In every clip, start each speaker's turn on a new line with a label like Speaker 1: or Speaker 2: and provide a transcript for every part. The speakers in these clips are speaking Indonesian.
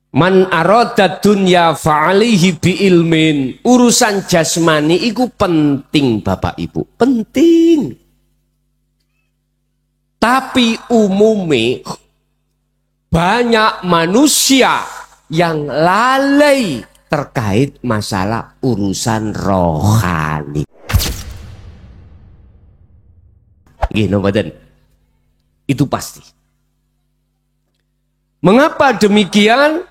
Speaker 1: Man arada dunya fa'alihi bi ilmin. Urusan jasmani itu penting Bapak Ibu, penting. Tapi umumnya banyak manusia yang lalai terkait masalah urusan rohani. Gini badan, itu pasti. Mengapa demikian?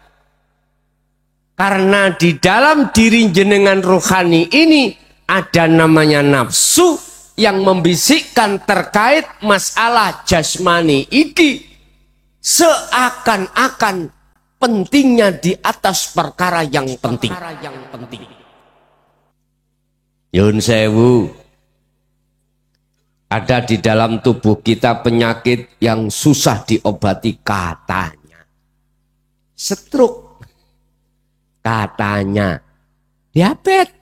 Speaker 1: Karena di dalam diri jenengan rohani ini ada namanya nafsu yang membisikkan terkait masalah jasmani iki seakan-akan pentingnya di atas perkara yang penting. Yun sewu, ada di dalam tubuh kita penyakit yang susah diobati, katanya stroke, katanya diabetes,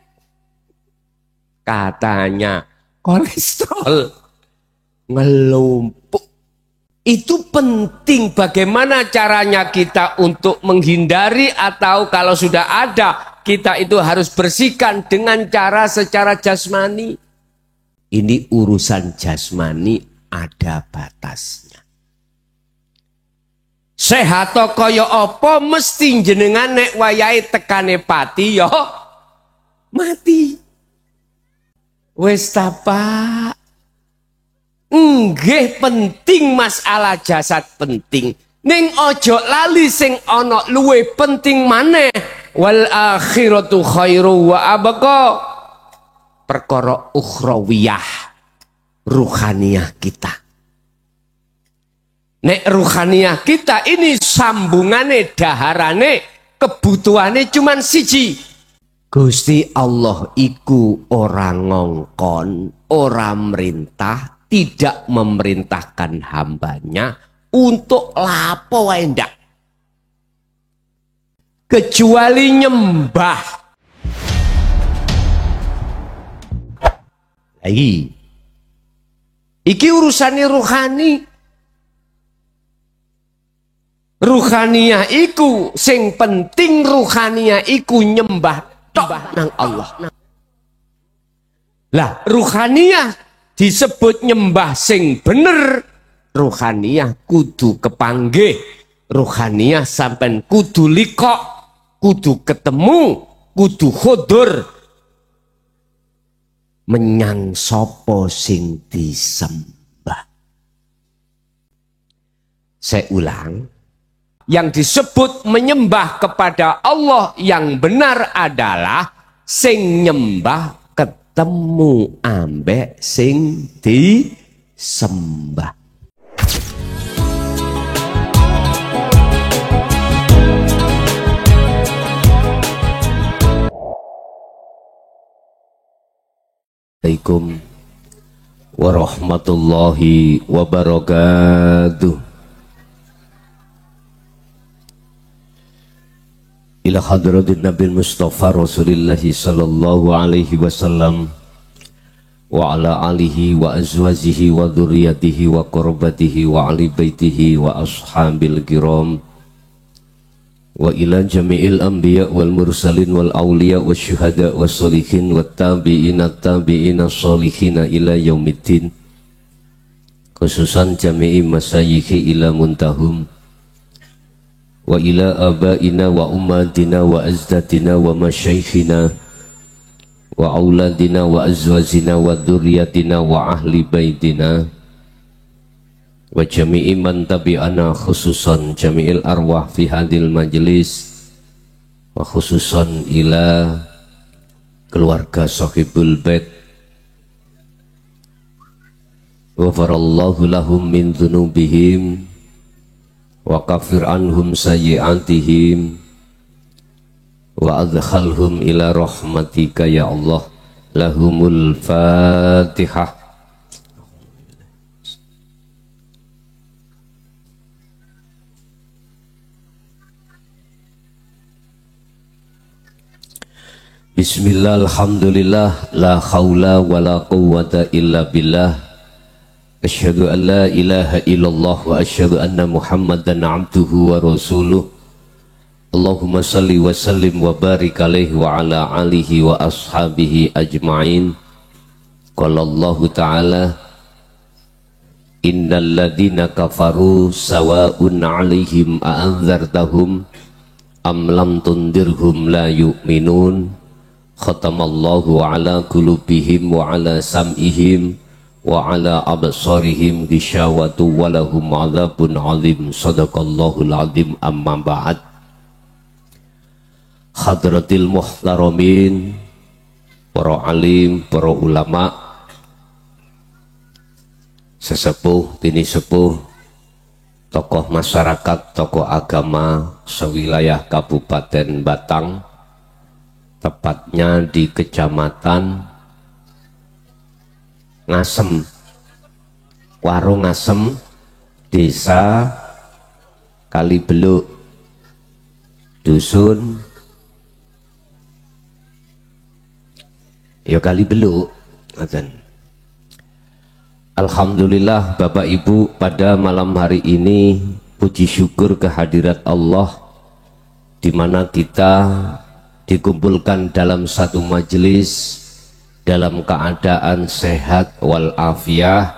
Speaker 1: katanya kolesterol, ngelumpuk. Itu penting bagaimana caranya kita untuk menghindari, atau kalau sudah ada kita itu harus bersihkan dengan cara secara jasmani. Ini urusan jasmani ada batasnya. Sehat kaya apa mesti jenengan nek wayahe tekane pati yo mati. Wes ta Pak. Nggih penting masalah jasad penting. Ning ojo lali sing ana luwih penting maneh. Wal akhiratu khairu wa abqa. Perkara ukhrawiyah, ruhaniyah kita. Nek ruhaniyah kita ini sambungane daharane kebutuhane cuman siji. Gusti Allah iku orang ngongkon, orang merintah, tidak memerintahkan hambanya untuk lapo wae ndak. Kecuali nyembah. Lagi. Iki urusannya ruhani. Ruhaniyah iku sing penting, ruhaniyah iku nyembah tok nang Allah. Lah ruhaniyah disebut nyembah sing bener, ruhaniyah kudu kepanggih, ruhaniyah sampai kudu likok, kudu ketemu, kudu khudur menyang sopo sing disembah. Saya ulang, yang disebut menyembah kepada Allah yang benar adalah sing nyembah ketemu ambek sing disembah. Assalamualaikum warahmatullahi wabarakatuh. Ila hadratin Nabi Mustafa Rasulullah sallallahu alaihi wasallam wa ala alihi wa azwajihi wa dzurriyyatihi wa qurbatihi wa ali baitihi wa ashabil kiram wa ila jami'il anbiya wal mursalin wal awliya wa syuhada wa sholihin wa tabi'ina sholihina ila yaumiddin, khususan jami'i masyayikhi ila muntahum wa ila abaina wa ummatina wa azdatina wa masyayikhina wa auladina wa azwajina wa dzurriyyatina wa ahli baitina wa jami'i man tabi'ana, khususan jami'il arwah fi hadil majlis wa khususan ila keluarga sahibul bait wa farallahu lahum min dzunubihim wa kafir anhum sayyi'atihim wa adkhalhum ila rahmatika ya Allah. Lahumul Fatihah. Bismillah, alhamdulillah, la khawla wa la quwwata illa billah. Asyhadu an la ilaha illallah wa asyhadu anna Muhammadan abduhu wa rasuluh. Allahumma salli wa sallim wa barik alaihi wa ala alihi wa ashabihi ajma'in. Qala Allah ta'ala innal ladhina kafaru sawa'un 'alaihim a'anzartahum am lam tundirhum la yu'minun. Khatamallahu ala qulubihim wa ala sam'ihim wa ala absarihim ghisyawatu wa lahum 'adzabun 'adzim. Shadaqallahul 'adzim. Amma ba'd. Hadratil muhtaramin, para alim, para ulama, sesepuh, tini sepuh, tokoh masyarakat, tokoh agama sewilayah Kabupaten Batang, tepatnya di Kecamatan Ngasem, Warung Ngasem, Desa Kalibeluk, Dusun ya Kalibeluk. Alhamdulillah Bapak Ibu, pada malam hari ini puji syukur kehadirat Allah di mana kita dikumpulkan dalam satu majelis dalam keadaan sehat walafiat,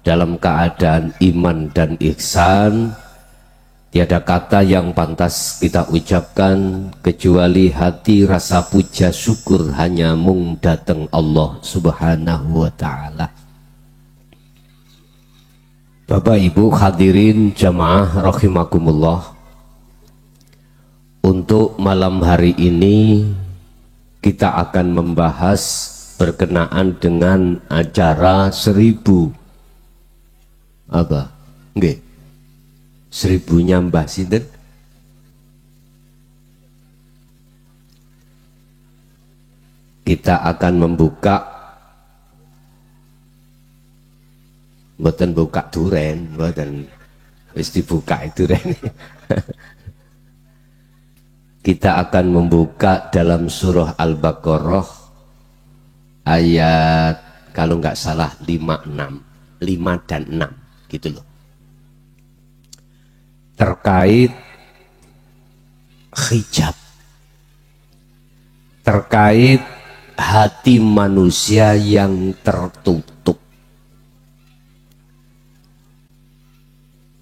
Speaker 1: dalam keadaan iman dan ihsan. Tiada kata yang pantas kita ucapkan kecuali hati rasa puja syukur hanya mung dateng Allah Subhanahu wa ta'ala. Bapak Ibu hadirin jamaah rahimakumullah, untuk malam hari ini kita akan membahas berkenaan dengan acara 1000 apa? Nggih. 1000-nya Mbah Sinten? Kita akan membuka, mboten buka duren, mboten wis dibuka duren. Kita akan membuka dalam surah Al-Baqarah ayat kalau nggak salah 5 dan 6 gitu loh. Terkait hijab, terkait hati manusia yang tertutup.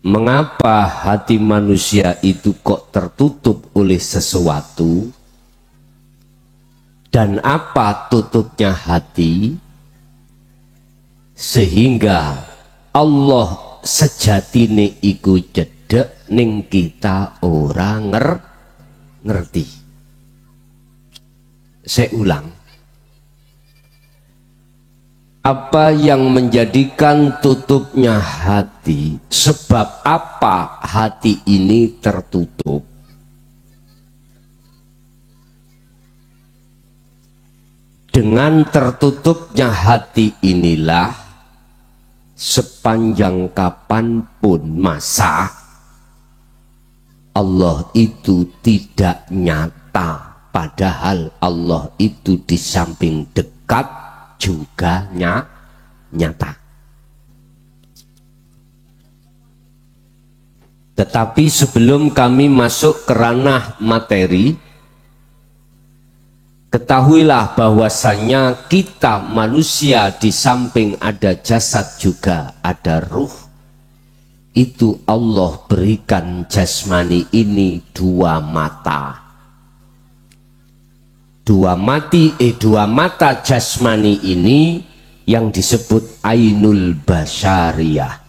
Speaker 1: Mengapa hati manusia itu kok tertutup oleh sesuatu, dan apa tutupnya hati sehingga Allah sejatine iku cedek ning kita ora ngerti. Saya ulang, apa yang menjadikan tutupnya hati, sebab apa hati ini tertutup? Dengan tertutupnya hati inilah sepanjang kapanpun masa Allah itu tidak nyata, padahal Allah itu di samping dekat juga nyata. Tetapi sebelum kami masuk ke ranah materi, ketahuilah bahwasannya kita manusia di samping ada jasad juga ada ruh. Itu Allah berikan jasmani ini 2 mata. 2 mata jasmani ini yang disebut ainul basyariyah.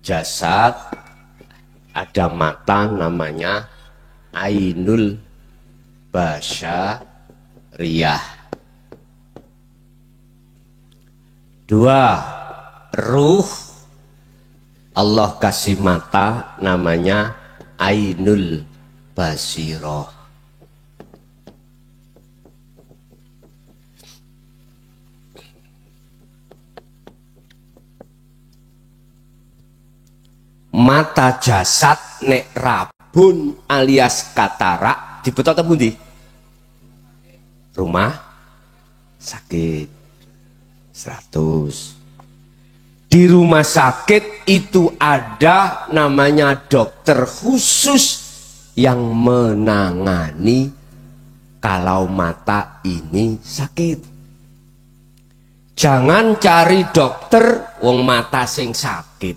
Speaker 1: Jasad ada mata namanya ainul basyariyah. 2 ruh Allah kasih mata namanya ainul basiroh. Mata jasad nek rapi bun alias katarak dibetot apa pundi? Rumah sakit 100. Di rumah sakit itu ada namanya dokter khusus yang menangani kalau mata ini sakit. Jangan cari dokter wong mata sing sakit.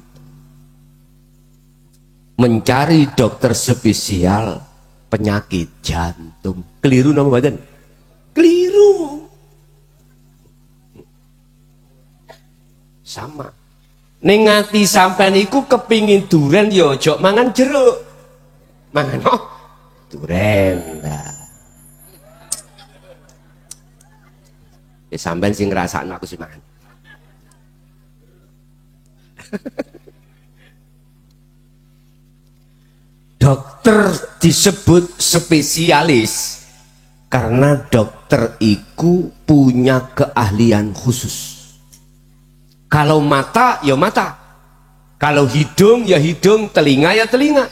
Speaker 1: Mencari dokter spesial penyakit jantung. Keliru nama badan. Keliru. Sama. Ning ati sampean iku kepingin duren ya aja mangan jeruk. Mangan duren. Nah. Ya sampean sing ngrasakno aku sih mangan. Dokter disebut spesialis karena dokter iku punya keahlian khusus. Kalau mata ya mata, kalau hidung ya hidung, telinga ya telinga.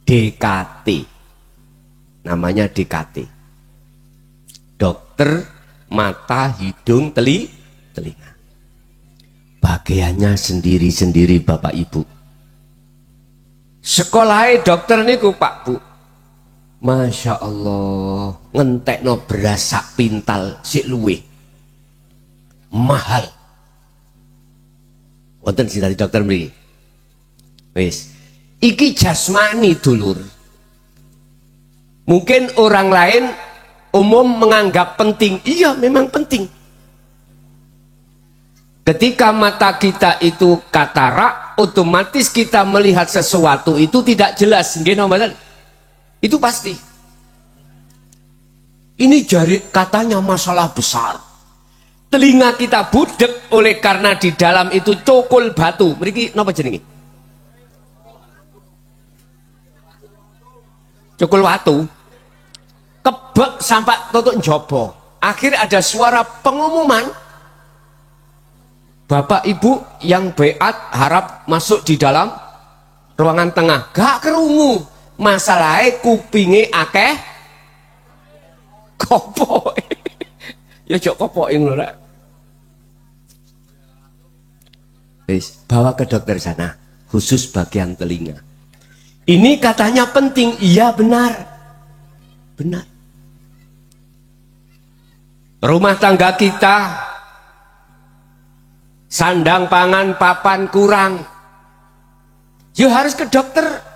Speaker 1: DKT namanya DKT, dokter mata hidung telinga. Bagiannya sendiri-sendiri Bapak Ibu. Sekolahnya dokter niku Pak Bu, Masya Allah, ngentekno beras sak pintal sik luwih mahal. Wonten sing dari dokter mriki. Wis, iki jasmani dulur. Mungkin orang lain umum menganggap penting. Iya, memang penting. Ketika mata kita itu katarak, otomatis kita melihat sesuatu itu tidak jelas. Nggih mboten? Itu pasti. Ini jari katanya masalah besar. Telinga kita budek oleh karena di dalam itu cokol batu. Mriki napa jenenge? Cokol batu. Kebek sampai tutuk njaba. Akhir ada suara pengumuman. Bapak Ibu yang beat harap masuk di dalam ruangan tengah. Gak kerungu. Masalahnya kupinge akeh kopok. Ya jok kopok lho Rek. Wis, bawa ke dokter sana, khusus bagian telinga. Ini katanya penting. Iya benar. Benar. Rumah tangga kita sandang pangan papan kurang. Ya harus ke dokter.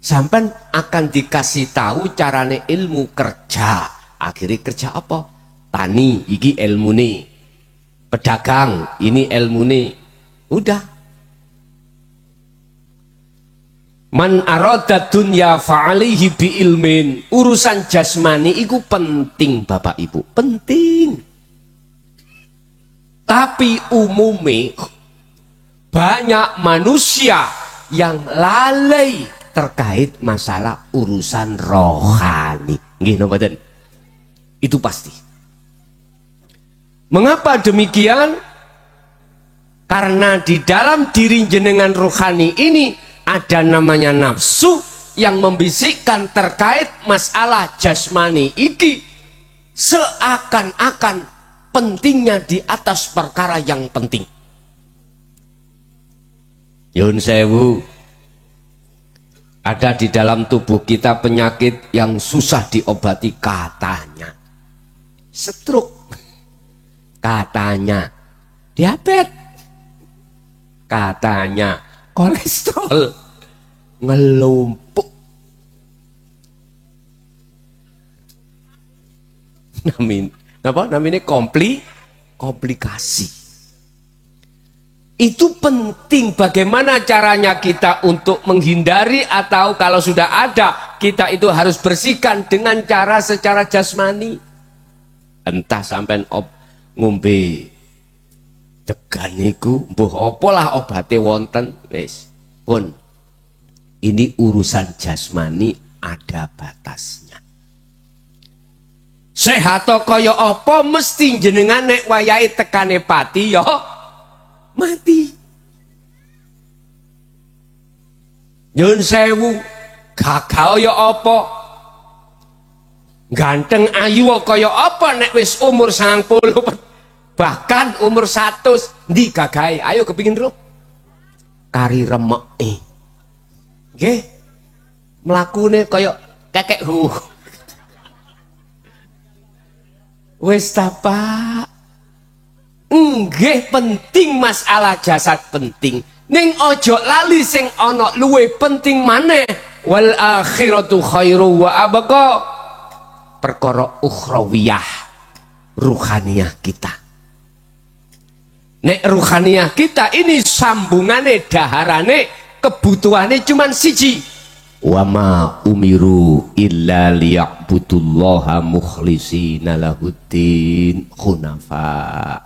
Speaker 1: Sampai akan dikasih tahu carane ilmu kerja. Akhirnya kerja apa? Tani, iki ilmu nih. Pedagang, ini ilmu nih. Udah. Man arada dunya fa'alihi bi ilmin. Urusan jasmani itu penting Bapak Ibu. Penting. Tapi umumnya banyak manusia yang lalai terkait masalah urusan rohani. Nggih mboten? Itu pasti. Mengapa demikian? Karena di dalam diri jenengan rohani ini ada namanya nafsu yang membisikkan terkait masalah jasmani iki seakan-akan pentingnya di atas perkara yang penting. Yun sewu, ada di dalam tubuh kita penyakit yang susah diobati katanya. Stroke. Katanya diabetes, katanya kolesterol, ngelumpuk. Namanya komplikasi. Itu penting bagaimana caranya kita untuk menghindari, atau kalau sudah ada kita itu harus bersihkan dengan cara secara jasmani. Entah sampai ngombe degan niku mbuh apa lah obate wonten, wis pun ini urusan jasmani ada batasnya. Sehat kaya apa mesti jenengan nek wayahe tekane pati ya mati.
Speaker 2: Nyun sewu, gagal ya apa? Ganteng ayu kaya apa nek wis umur 90 bahkan umur 100 ndi gagahe? Ayo kepingin ro. Kari remeke. Nggih. Mlakune kaya kekek Wis ta, Pak. Nggih penting masalah jasad penting. Ning ojo lali sing ana luwih penting maneh. Wal akhiratu khairu wa abqa. Perkara ukhrawiyah, ruhaniyah kita. Nek ruhaniyah kita ini sambungane daharane kebutuhane cuman siji. Wa ma umiru illa liya'budullaha mukhlishina lahuddin hunafa.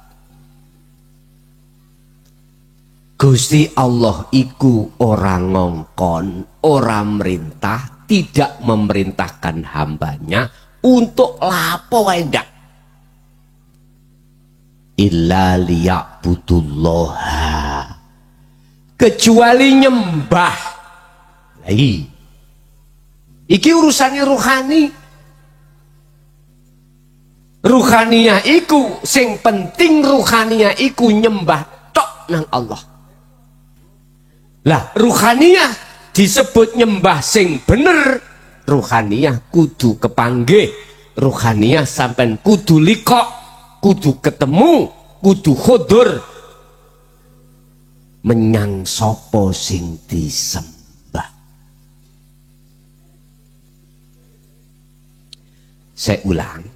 Speaker 2: Gusti Allah iku ora ngongkon, ora merintah, tidak memerintahkan hambanya untuk lapo wae ndak. Illa liya'budullaha. Kecuali nyembah. Iki urusannya ruhani. Ruhaniyah iku sing penting, ruhaniyah iku nyembah tok nang Allah. Lah ruhaniyah disebut nyembah sing bener, ruhaniyah kudu kepanggih, ruhaniyah sampean kudu liqa, kudu ketemu, kudu khudur menyang sapa sing disembah. Saya ulang,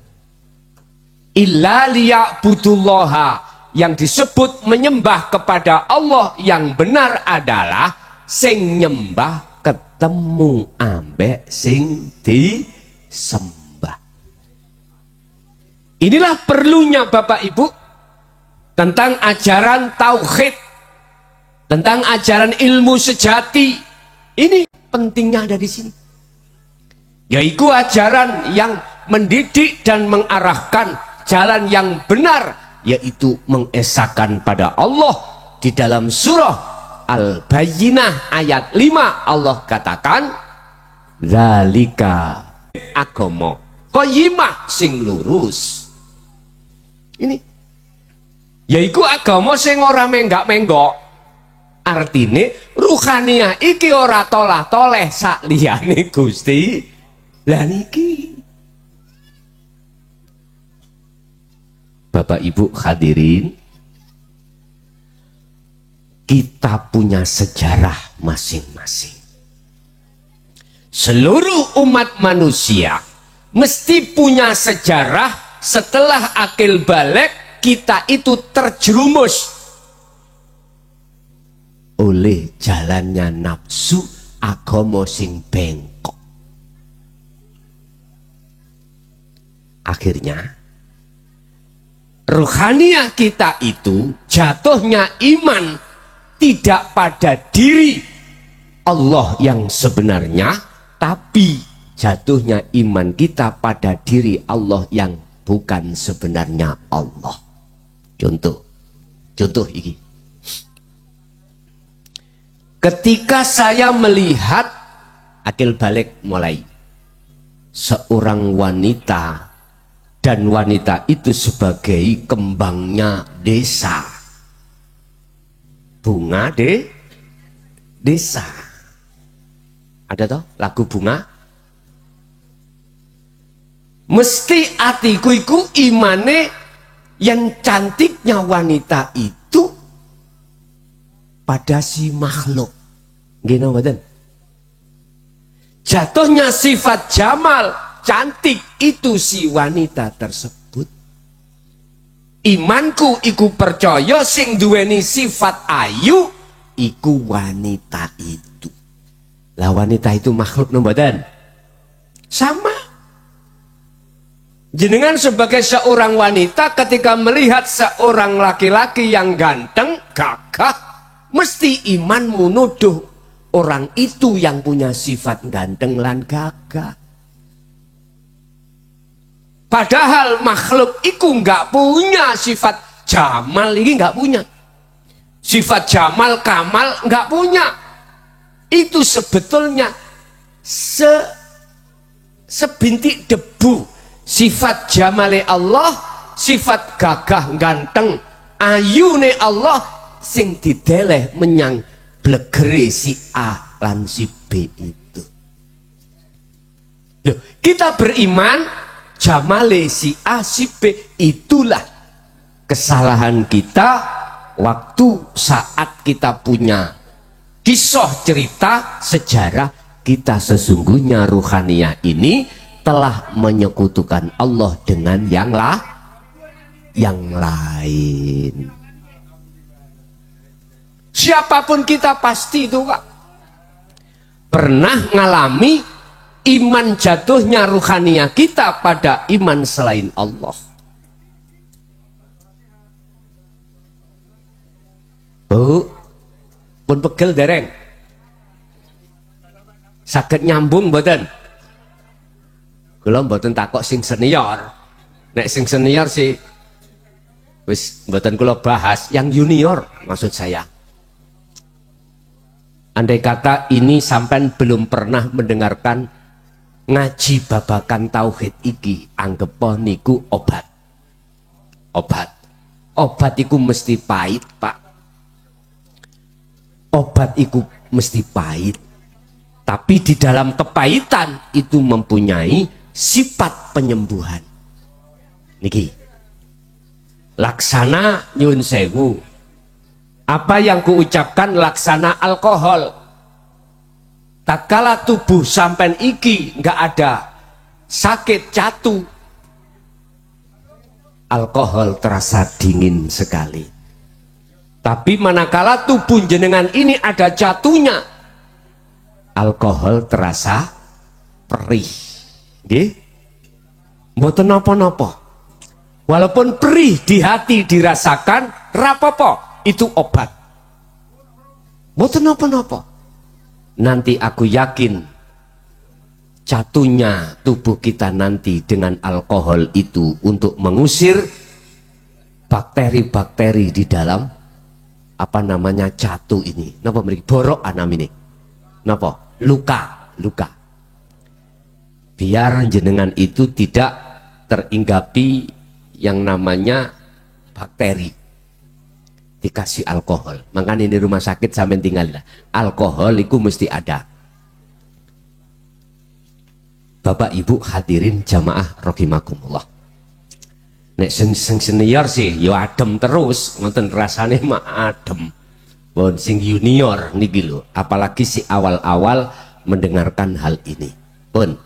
Speaker 2: illa liya'budullaha, yang disebut menyembah kepada Allah yang benar adalah sing nyembah ketemu ambek sing disembah. Inilah perlunya Bapak Ibu tentang ajaran tauhid, tentang ajaran ilmu sejati. Ini pentingnya ada di sini, yaitu ajaran yang mendidik dan mengarahkan jalan yang benar, yaitu mengesahkan pada Allah. Di dalam surah Al-Bayyinah ayat 5 Allah katakan, zalika agama qayyimah sing lurus. Ini yaiku agama sing ora menggak-menggok. Artine ruhaniyah iki ora tolah-toleh sak liyane Gusti. Lah niki Bapak Ibu hadirin, kita punya sejarah masing-masing. Seluruh umat manusia mesti punya sejarah. Setelah akil balik, kita itu terjerumus oleh jalannya nafsu, agama sing bengkok. Akhirnya ruhaniyah kita itu jatuhnya iman tidak pada diri Allah yang sebenarnya, tapi jatuhnya iman kita pada diri Allah yang bukan sebenarnya Allah. Contoh ini. Ketika saya melihat akil balik mulai seorang wanita, dan wanita itu sebagai kembangnya desa, bunga desa. Ada toh lagu bunga? Mesti atiku iku imane yang cantiknya wanita itu pada si makhluk. Gini mboten? Jatuhnya sifat jamal, cantik itu si wanita tersebut. Imanku iku percaya sing duweni sifat ayu iku wanita itu. Lah wanita itu makhluk mboten? Sama. Jenengan sebagai seorang wanita ketika melihat seorang laki-laki yang ganteng, gagah, mesti imanmu nuduh orang itu yang punya sifat ganteng lan gagah. Padahal makhluk itu nggak punya sifat jamal, ini nggak punya. Sifat jamal, kamal nggak punya. itu sebetulnya sebintik debu sifat jamale Allah, sifat gagah ganteng ayune Allah sing dideleh menyang blegere si A lan si B itu. Loh, kita beriman jamale si A si B itulah kesalahan kita waktu saat kita punya kisah cerita sejarah kita sesungguhnya ruhaniyah ini telah menyekutukan Allah dengan yang lain. Siapapun kita pasti itu Kak pernah ngalami iman jatuhnya ruhaniyah kita pada iman selain Allah. Oh, pun pegel dereng. Saged nyambung mboten? Kula mboten takok sing senior. Nek sing senior sih wis mboten kula bahas, yang junior maksud saya. Andai kata ini sampean belum pernah mendengarkan ngaji babakan tauhid iki, anggap niku obat. Obat iku mesti pahit, Pak. Obat iku mesti pahit. Tapi di dalam kepahitan itu mempunyai sifat penyembuhan. Niki. Laksana nyun sewu. Apa yang kuucapkan laksana alkohol. Tatkala tubuh sampean iki nggak ada sakit catu, alkohol terasa dingin sekali. Tapi manakala tubuh jenengan ini ada catunya, alkohol terasa perih. Nggih? Mboten napa-napa. Walaupun perih di hati dirasakan, rapopo, itu obat. Mboten napa-napa. Nanti aku yakin catunya tubuh kita nanti dengan alkohol itu untuk mengusir bakteri-bakteri di dalam apa namanya catu ini. Napa mriki borok anam ini? Napa? Luka. Biar jenengan itu tidak teringgapi yang namanya bakteri. Dikasih alkohol. Makanya di rumah sakit sampai tinggal alkohol itu mesti ada. Bapak Ibu hadirin jamaah rahimakumullah. Nek sing senior sih yo adem terus, ngoten rasane mah adem. Bon sing junior niki lho, apalagi si awal-awal mendengarkan hal ini. Pun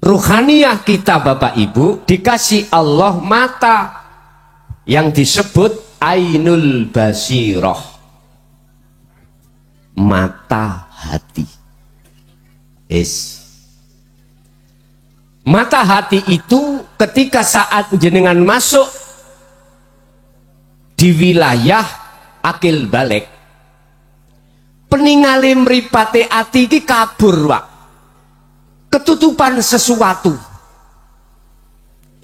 Speaker 2: ruhaniyah kita Bapak Ibu dikasih Allah mata yang disebut ainul basirah, mata hati. Mata hati itu ketika saat jenengan masuk di wilayah akil balik, peninggali mripate ati iki kabur, Pak. Ketutupan sesuatu.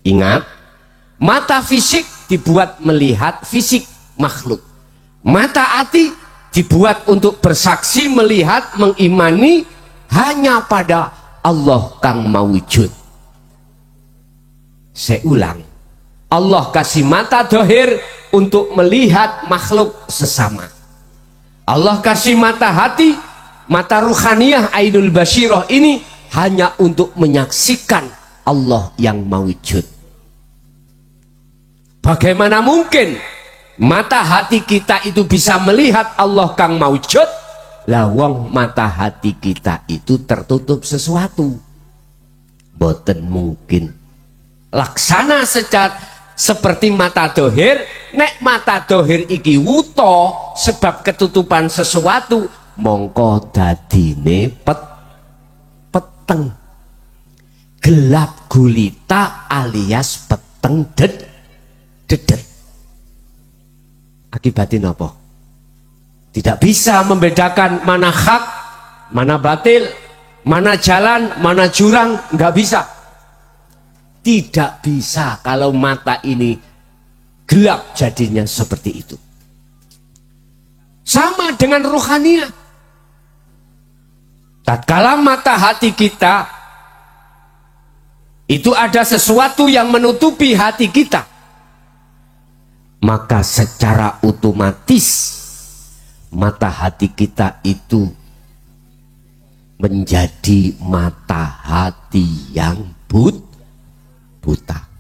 Speaker 2: Ingat, mata fisik dibuat melihat fisik makhluk. Mata hati dibuat untuk bersaksi, melihat, mengimani hanya pada Allah kang mawujud. Saya ulang, Allah kasih mata dohir untuk melihat makhluk sesama. Allah kasih mata hati, mata ruhaniyah ainul basirah ini hanya untuk menyaksikan Allah yang mawujud. Bagaimana mungkin mata hati kita itu bisa melihat Allah kang mawujud? Lawang mata hati kita itu tertutup sesuatu. Boten mungkin. Laksana seperti mata dohir, nek mata dohir iki wuto sebab ketutupan sesuatu, mongko dadine peteng, gelap gulita alias peteng dedet. Akibatin apa? Tidak bisa membedakan mana hak, mana batil, mana jalan, mana jurang, nggak bisa. Tidak bisa kalau mata ini gelap jadinya seperti itu. Sama dengan ruhaniyah. tatkala mata hati kita itu ada sesuatu yang menutupi hati kita, maka secara otomatis mata hati kita itu menjadi mata hati yang buta. Buta.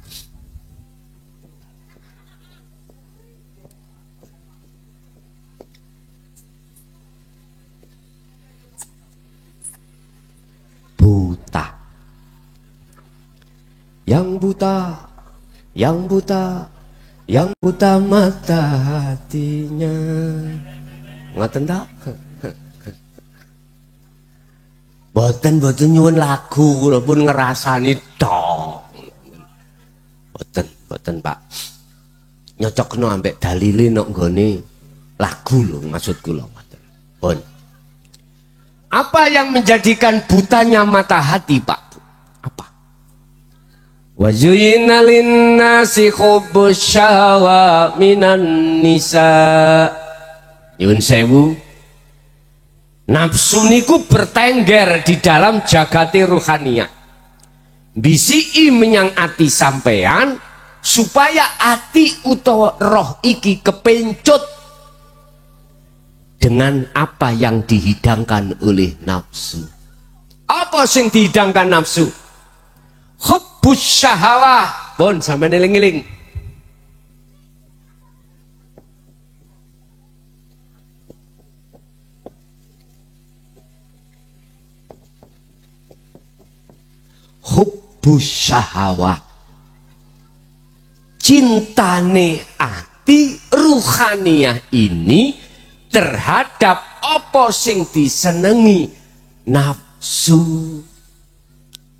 Speaker 2: Yang buta mata hatinya. Ngoten ta? Boten nyuwun lagu kula pun ngrasani tok. Boten Pak. Nyocokno ambek dalile nok nggone lagu lho maksud kula ngoten. Pun. Apa yang menjadikan butanya mata hati, Pak? Apa? Wa zuyyina lin-nasi hubbus syahwa minan nisa. Nyuwun sewu. Nafsu niku bertengger di dalam jagate ruhaniyah. Bisiki menyang ati sampean supaya ati utawa roh iki kepencut dengan apa yang dihidangkan oleh nafsu. Apa sing dihidangkan nafsu? Hubbus syahawah. Pun sampeyan eling-eling. Hubbus syahawah. Cintane ati ruhaniyah ini terhadap apa sing disenengi nafsu.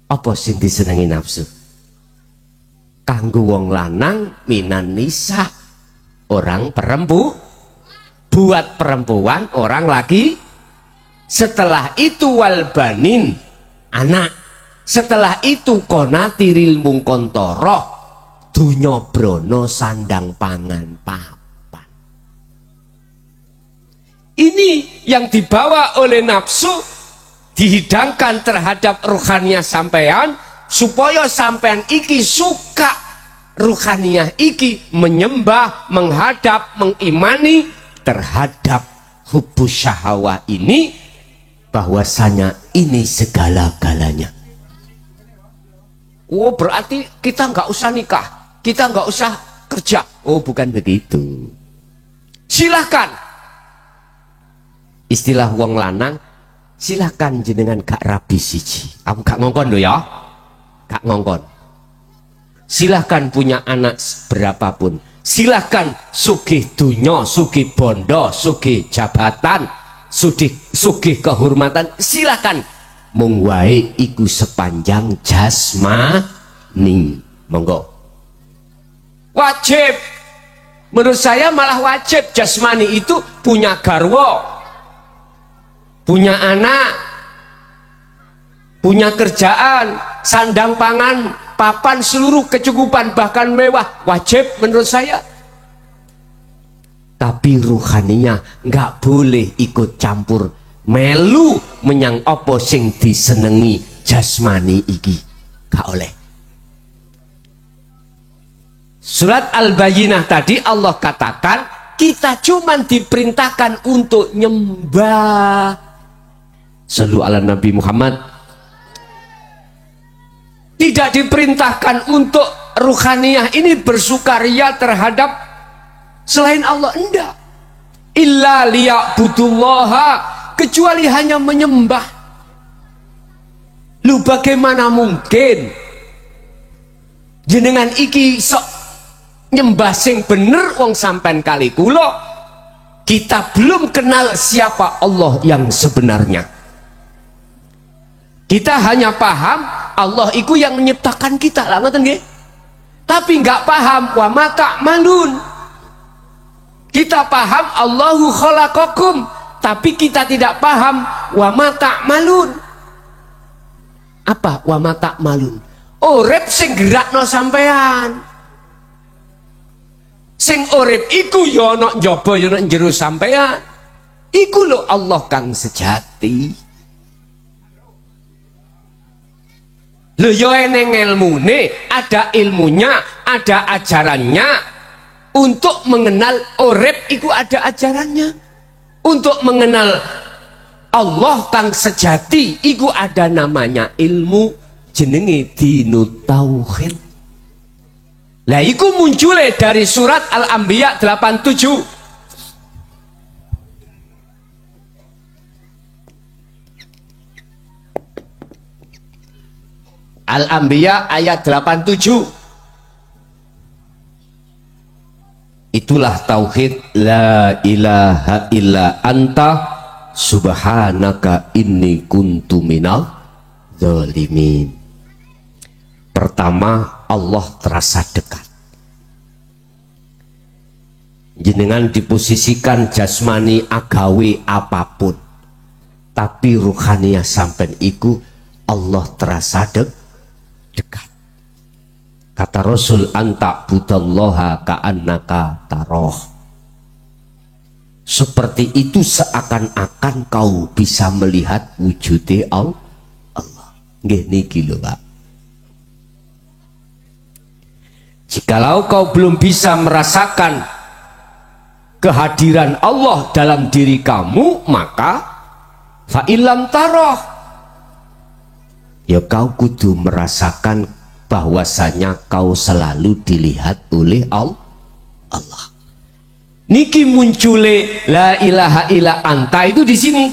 Speaker 2: Apa sing disenengi nafsu? Kanggo wong lanang minan nisa, orang perempuan, buat perempuan orang laki. Setelah itu wal banin, anak. Setelah itu konatiril mungkontoroh, dunya brono sandang pangan papan. Ini yang dibawa oleh nafsu dihidangkan terhadap ruhaniyah sampean supaya sampean iki suka ruhaniyah iki, menyembah, menghadap, mengimani terhadap hubbus syahwah ini, bahwasanya ini segala-galanya. Oh, berarti kita nggak usah nikah, kita nggak usah kerja. Oh, bukan begitu. Silahkan. Istilah wong lanang, silahkan jenengan gak rabi siji. Aku gak ngongkon loh ya, gak ngongkon. Silahkan punya anak berapapun. Silahkan sugih dunyo, sugih bondo, sugih jabatan, sugih kehormatan. Silahkan. Mung wae iku sepanjang jasmani. Monggo. Wajib. Menurut saya malah wajib jasmani itu punya garwa, punya anak, punya kerjaan, sandang pangan, papan, seluruh kecukupan, bahkan mewah. Wajib menurut saya. Tapi ruhaninya nggak boleh ikut campur melu menyang apa sing disenengi jasmani iki. Gak oleh. Surat Al-Bayyinah tadi Allah katakan kita cuman diperintahkan untuk nyembah. Sallu ala Nabi Muhammad. Tidak diperintahkan untuk ruhaniyah ini bersukaria terhadap selain Allah. Enggak. Illa liya'budullaha, kecuali hanya menyembah. Lu bagaimana mungkin jenengan iki sok nyembah sing bener wong sampean kali kula kita belum kenal siapa Allah yang sebenarnya. Kita hanya paham Allah itu yang menciptakan kita lah, ngoten nggih. Tapi nggak paham wa ma ta'malun. Kita paham Allahu khalaqakum, tapi kita tidak paham wa ma ta'malun. Apa wa ma ta'malun? Urip sing gerakno sampean. Sing urip iku ya ana njaba ya ana njero sampean. Iku lho Allah kang sejati. Lho yo eneng ilmune, ada ilmunya, ada ajarannya. Untuk mengenal urip iku ada ajarannya. Untuk mengenal Allah kang sejati iku ada namanya ilmu, jenenge dinut tauhid. Lah iku muncule dari surat Al-Anbiya 87. Al-Anbiya ayat 87. Itulah tauhid, la ilaha illa anta subhanaka inni kuntu minal zalimin. Pertama, Allah terasa dekat. Jenengan diposisikan jasmani agawe apapun, tapi ruhaniah sampai iku Allah terasa dekat. Kata Rasul, anta budallaha ka'annaka taroh. Seperti itu seakan-akan kau bisa melihat wujudnya Allah. Nggih niki lho, Pak. Jikalau kau belum bisa merasakan kehadiran Allah dalam diri kamu, maka fa'ilam taroh, ya kau kudu merasakan bahwasanya kau selalu dilihat oleh Allah. Niki muncule la ilaha illa anta itu di sini.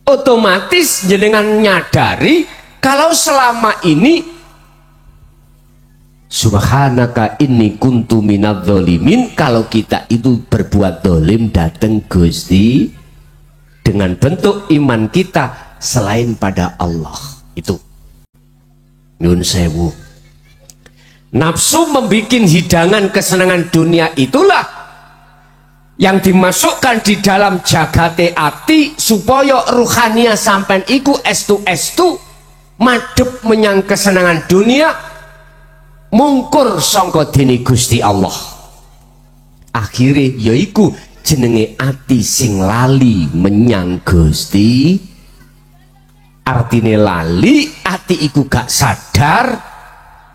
Speaker 2: Otomatis jenengan nyadari kalau selama ini subhanaka inni kuntu minadz zalimin, kalau kita itu berbuat dolim dateng Gusti dengan bentuk iman kita selain pada Allah. Itu nyun sewu, nafsu membuat hidangan kesenangan dunia itulah yang dimasukkan di dalam jagate ati supaya ruhania sampai iku estu madep menyang kesenangan dunia, mungkur sangka dene Gusti Allah. Akhire yaiku jenenge ati sing lali menyang Gusti. Artine lali, ati iku gak sadar,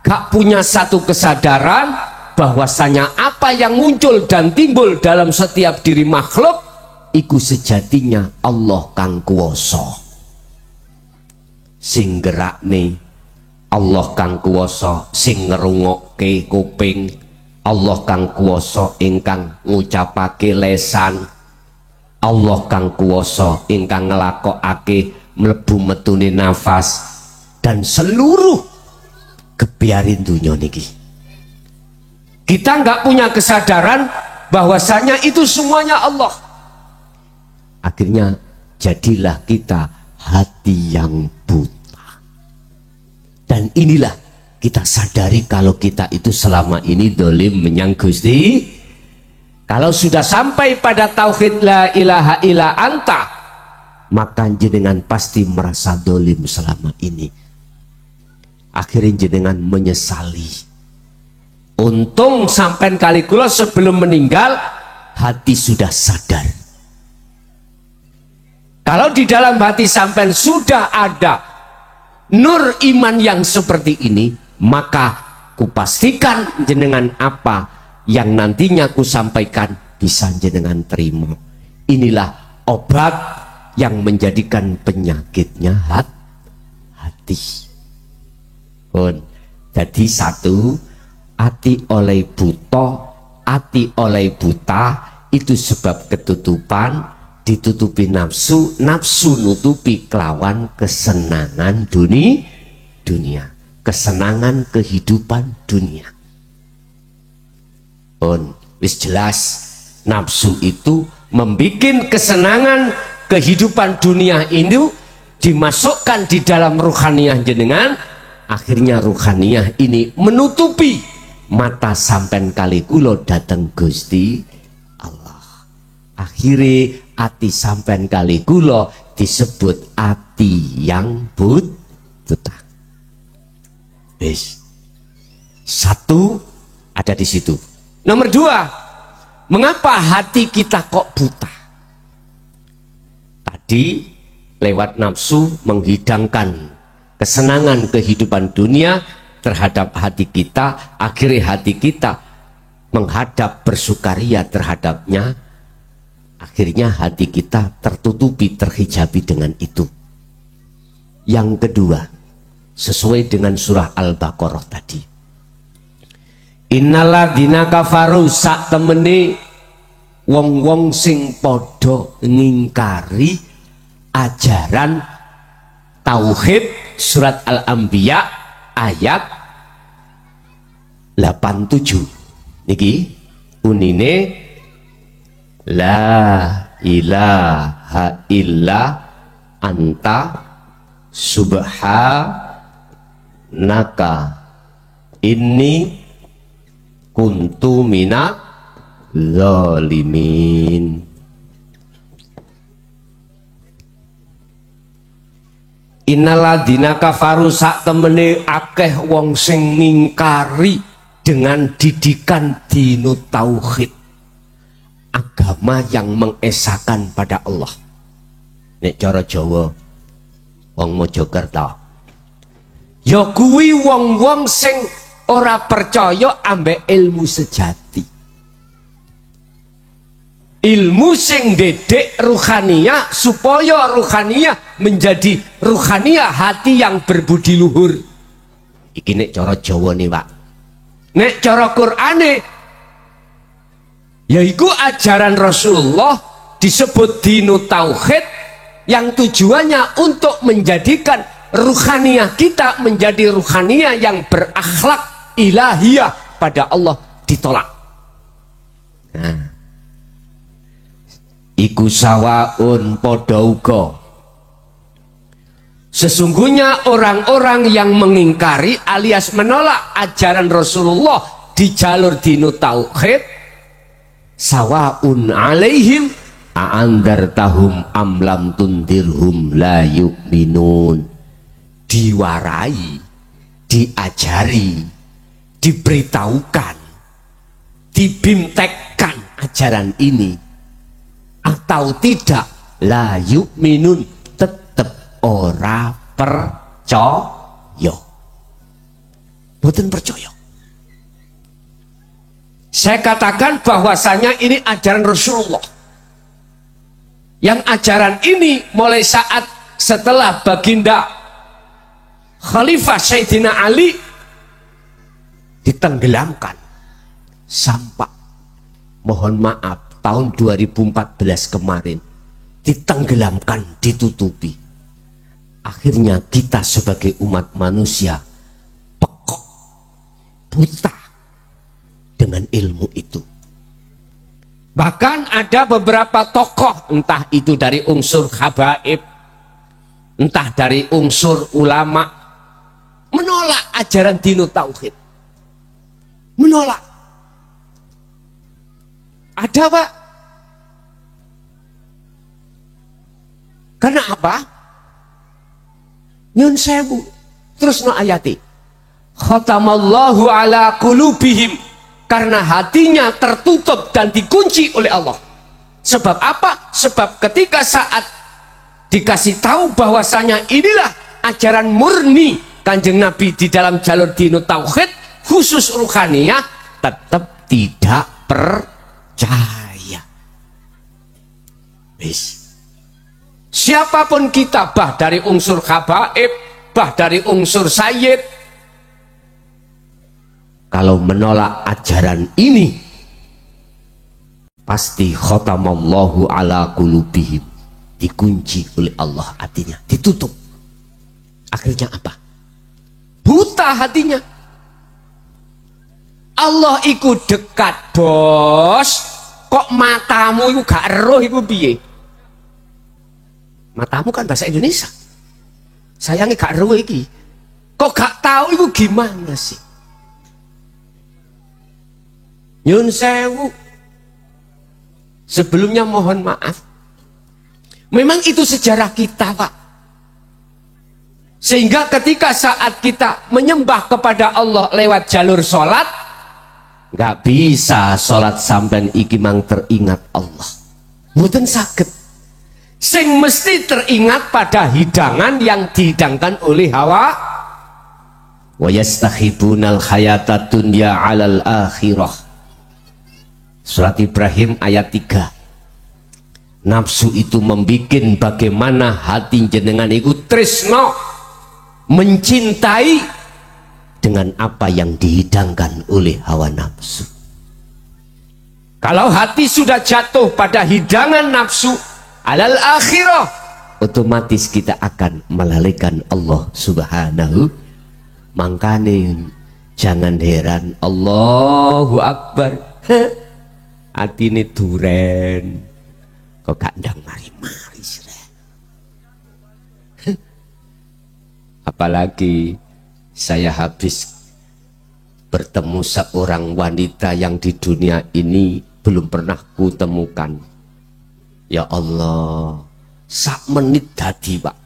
Speaker 2: gak punya satu kesadaran bahwasanya apa yang muncul dan timbul dalam setiap diri makhluk iku sejatinya Allah kang kuwasa. Sing gerakne Allah kang kuwasa, sing ngrungokke kuping Allah kang kuwasa, ingkang ngucapake lesan Allah kang kuwasa, ingkang nglakokake mlebu metune nafas dan seluruh kebiarin dunia niki. Kita nggak punya kesadaran bahwasanya itu semuanya Allah. Akhirnya jadilah kita hati yang buta. Dan inilah kita sadari kalau kita itu selama ini dolim menyang Gusti. Kalau sudah sampai pada tauhid la ilaha illa anta, maka jenengan pasti merasa dolim selama ini. Akhirnya jenengan menyesali. Untung sampai kali kula sebelum meninggal hati sudah sadar. Kalau di dalam hati sampai sudah ada nur iman yang seperti ini, maka kupastikan jenengan apa yang nantinya ku sampaikan bisa jenengan terima. Inilah obat yang menjadikan penyakitnya hati. Jadi satu, hati oleh buta, hati oleh buta itu sebab ketutupan, ditutupi nafsu, nafsu nutupi kelawan kesenangan dunia, kesenangan kehidupan dunia. Wis jelas nafsu itu membikin kesenangan kehidupan dunia ini dimasukkan di dalam ruhaniah jenengan. Akhirnya ruhaniah ini menutupi mata sampen kali kulo dateng Gusti Allah. Akhirnya ati sampen kali kulo disebut ati yang buta. Satu ada di situ. Nomor dua, mengapa hati kita kok buta? Tadi lewat nafsu menghidangkan kesenangan kehidupan dunia terhadap hati kita, akhirnya hati kita menghadap bersukaria terhadapnya, akhirnya hati kita tertutupi, terhijabi dengan itu. Yang kedua, sesuai dengan surah Al-Baqarah tadi, innalladzina kafaru sak temene wong-wong sing padha ngingkari ajaran tauhid, surat Al-Anbiya ayat 87 niki unine, la ilaha illa anta subhanaka inni kuntu mina zalimin. Innalladzina kafaru sak temene akeh wong sing ngingkari dengan didikan dinut tauhid, agama yang mengesahkan pada Allah. Nek cara Jawa wong Mojokerto, ya kuwi wong-wong sing ora percaya ambek ilmu sejati, ilmu sing dedek ruhaniyah, supaya ruhaniyah menjadi ruhaniyah hati yang berbudi luhur. Iki nek cara Jawa nih Pak. Nek cara Qur'ane yaiku ajaran Rasulullah disebut dinu tauhid, yang tujuannya untuk menjadikan ruhaniyah kita menjadi ruhaniyah yang berakhlak ilahiyah pada Allah ditolak. Nah, iku sawaun padha uga. Sesungguhnya orang-orang yang mengingkari alias menolak ajaran Rasulullah di jalur dinu tauhid, sawaun alaihim a'andartahum am lam tundirhum la yu'minun. Diwarai, diajari, diberitahukan, dibimtekkan ajaran ini atau tidak, la yu'minun, tetep ora percaya, boten percaya. Saya katakan bahwasanya ini ajaran Rasulullah, yang ajaran ini mulai saat setelah baginda Khalifah Sayyidina Ali ditenggelamkan sampai, mohon maaf, tahun 2014 kemarin ditenggelamkan, ditutupi. Akhirnya kita sebagai umat manusia pekok, buta dengan ilmu itu. Bahkan ada beberapa tokoh, entah itu dari unsur habaib, entah dari unsur ulama, menolak ajaran dinu tauhid, menolak. Ada Pak. Karena apa? Nyun sewu, terus no ayati, khatamallahu ala qulubihim, karena hatinya tertutup dan dikunci oleh Allah. Sebab apa? Sebab ketika saat dikasih tahu bahwasanya inilah ajaran murni Kanjeng Nabi di dalam jalur dinu tauhid khusus ruhaniyah, tetap tidak percaya. Bis. Siapapun kita, bah dari unsur habaib, bah dari unsur sayyid, kalau menolak ajaran ini pasti khatamallahu ala qulubihim, dikunci oleh Allah hatinya, ditutup. Akhirnya apa? Buta hatinya. Allah iku dekat bos, kok matamu iku gak eruh iku piye? Matamu kan bahasa Indonesia, sayangnya gak eruh iki, kok gak tahu iku gimana sih? Nyun sewu, sebelumnya mohon maaf, memang itu sejarah kita Pak. Sehingga ketika saat kita menyembah kepada Allah lewat jalur sholat, nggak bisa sholat sampai iki mang teringat Allah, mboten saged. Sing mesti teringat pada hidangan yang dihidangkan oleh hawa.
Speaker 1: Wa yastakhibunal hayatad dunya 'alal akhirah. Surat Ibrahim ayat 3. Nafsu itu membuat bagaimana hati jenengan itu tresno, mencintai dengan apa yang dihidangkan oleh hawa nafsu.
Speaker 2: Kalau hati sudah jatuh pada hidangan nafsu alal akhirah,
Speaker 1: otomatis kita akan melalaikan Allah subhanahu. Makanya jangan heran Allahu Akbar hati ini duren kok gak ndang mari-mari. Apalagi saya habis bertemu seorang wanita yang di dunia ini belum pernah kutemukan. Ya Allah, sak menit tadi Pak,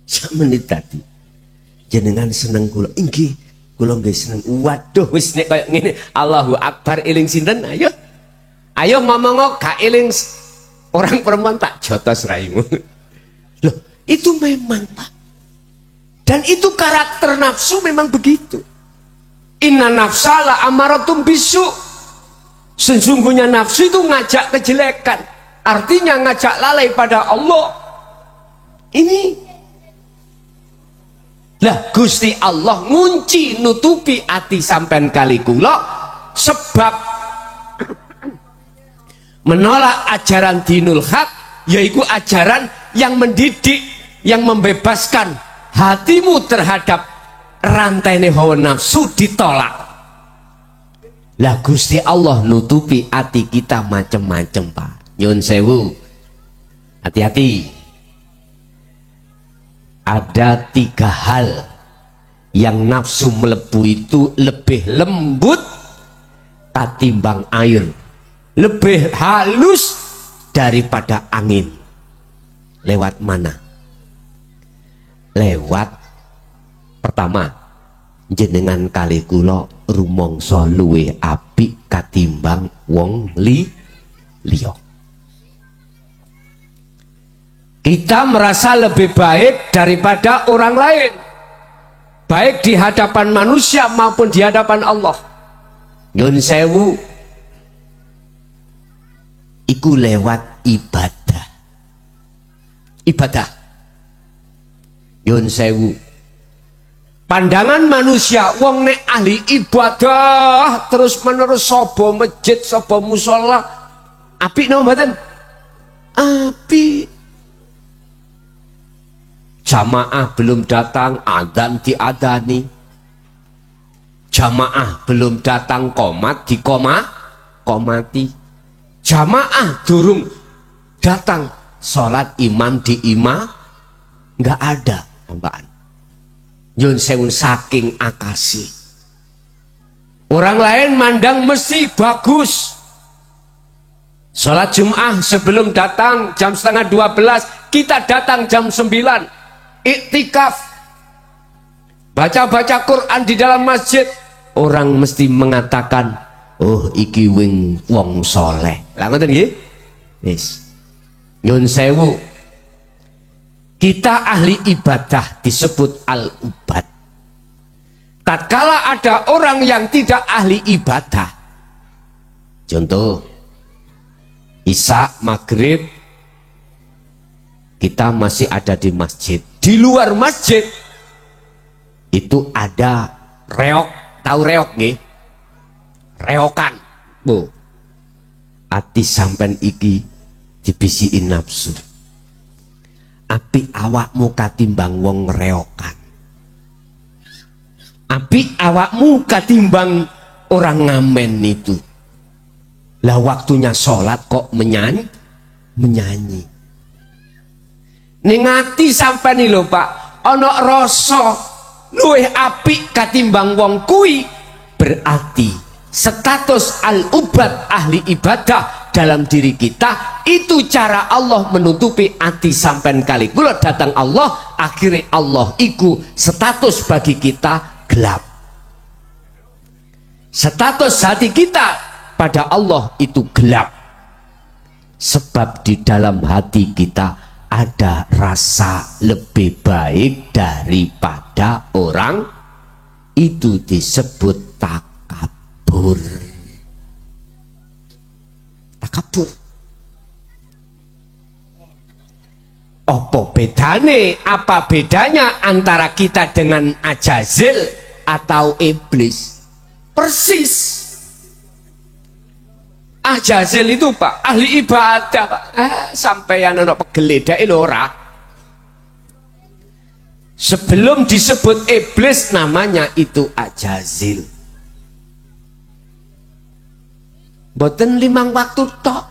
Speaker 1: sak menit tadi jenengan seneng kula, inggih kula nggih seneng. Waduh wis nek kaya ngene Allahu Akbar eling sinten, ayo ayo ngomong gak eling orang perempuan tak jotos raimu. Loh itu memang Pak, dan itu karakter nafsu memang begitu. Inna nafsala amaratum bisu. Sesungguhnya nafsu itu ngajak kejelekan, artinya ngajak lalai pada Allah. Ini lah Gusti Allah ngunci nutupi hati sampean kali kula sebab menolak ajaran dinul haq, yaitu ajaran yang mendidik, yang membebaskan hatimu terhadap rantai hawa nafsu ditolak. Lah Gusti Allah nutupi hati kita macem-macem Pak. Nyun sewu, hati-hati. Ada 3 hal yang nafsu melebu itu lebih lembut katimbang air, lebih halus daripada angin. Lewat mana? Lewat pertama, jenengan kali kula rumangsa luwih apik katimbang wong liya. Kita merasa lebih baik daripada orang lain, baik di hadapan manusia maupun di hadapan Allah. Nyun sewu, iku lewat ibadah. Ibadah. Nyun sewu, pandangan manusia wong nek ahli ibadah terus menerus sapa masjid sapa musala apik napa mboten? Apik. Jamaah belum datang adzan diadani, jamaah belum datang qomat komati, jamaah durung datang sholat imam nggak ada tambahan. Nyun sewu saking akasi. Orang lain mandang mesti bagus. Sholat Jum'ah sebelum datang jam 11:30, kita datang jam 9. Iktikaf, baca-baca Quran di dalam masjid, orang mesti mengatakan, oh iki wong soleh. Lah ngoten nggih? Wis. Nyun sewu, kita ahli ibadah disebut al-ubad. Tatkala ada orang yang tidak ahli ibadah, contoh Isya maghrib kita masih ada di masjid, di luar masjid itu ada reok, tahu reok nggih? Reokan, bu, ati sampen iki dibisiin nafsu. Api awakmu katimbang wong reokan, api awakmu katimbang orang ngamen itu. Lah waktunya sholat kok menyanyi. Ning ati sampean lho Pak, ana rasa luwih apik katimbang wong kuwi, berarti status al-ubad ahli ibadah dalam diri kita itu cara Allah menutupi hati sampean kali kula datang Allah, akhirnya Allah iku status bagi kita gelap. Status hati kita pada Allah itu gelap. Sebab di dalam hati kita ada rasa lebih baik daripada orang, itu disebut takabur. Takabur. Apa bedanya antara kita dengan Ajazil atau iblis? Persis. Ajazil itu Pak, ahli ibadah Pak. Sampai yang ada pegeledai lora. Sebelum disebut iblis namanya itu Ajazil. Boten 5 waktu tok.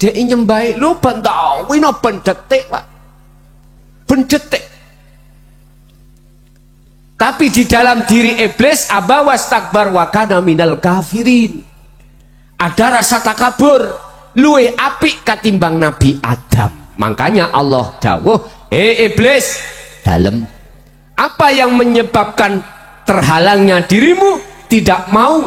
Speaker 1: Dia nyembah lu bantau, wino pendetik Pak. Pendetik. Tapi di dalam diri iblis aba wastakbar wa kana minal kafirin. Ada rasa takabur, luwe apik katimbang Nabi Adam. Makanya Allah dawuh, iblis, dalam apa yang menyebabkan terhalangnya dirimu tidak mau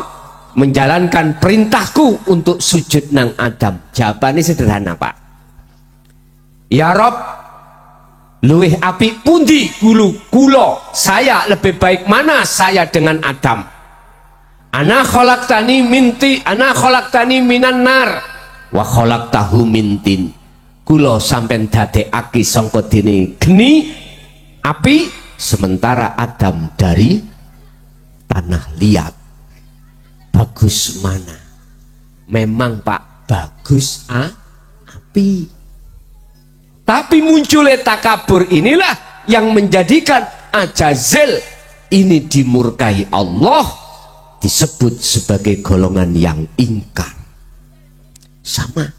Speaker 1: menjalankan perintahku untuk sujud nang Adam? Jawabannya sederhana Pak. Ya Rob, luwih apik pundi kulo, saya lebih baik mana saya dengan Adam? Ana khalaqtani minan nar wa khalaqtahu min tin. Kulo sampean dadekake sangka dene geni api, sementara Adam dari tanah liat. Bagus mana? Memang Pak, bagus api. Tapi munculnya takabur inilah yang menjadikan Ajazil ini dimurkai Allah, disebut sebagai golongan yang ingkar. Sama.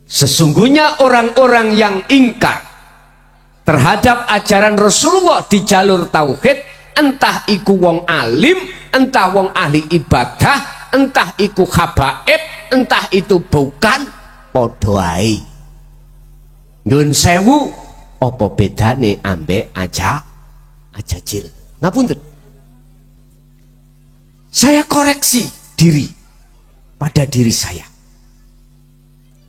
Speaker 1: Sesungguhnya orang-orang yang ingkar terhadap ajaran Rasulullah di jalur tauhid, entah iku wong alim, entah wong ahli ibadah, entah iku habaib, entah itu bukan, padha ae. Nyun sewu, apa bedane ambek Ajazil? Ngapunten. Saya koreksi diri pada diri saya.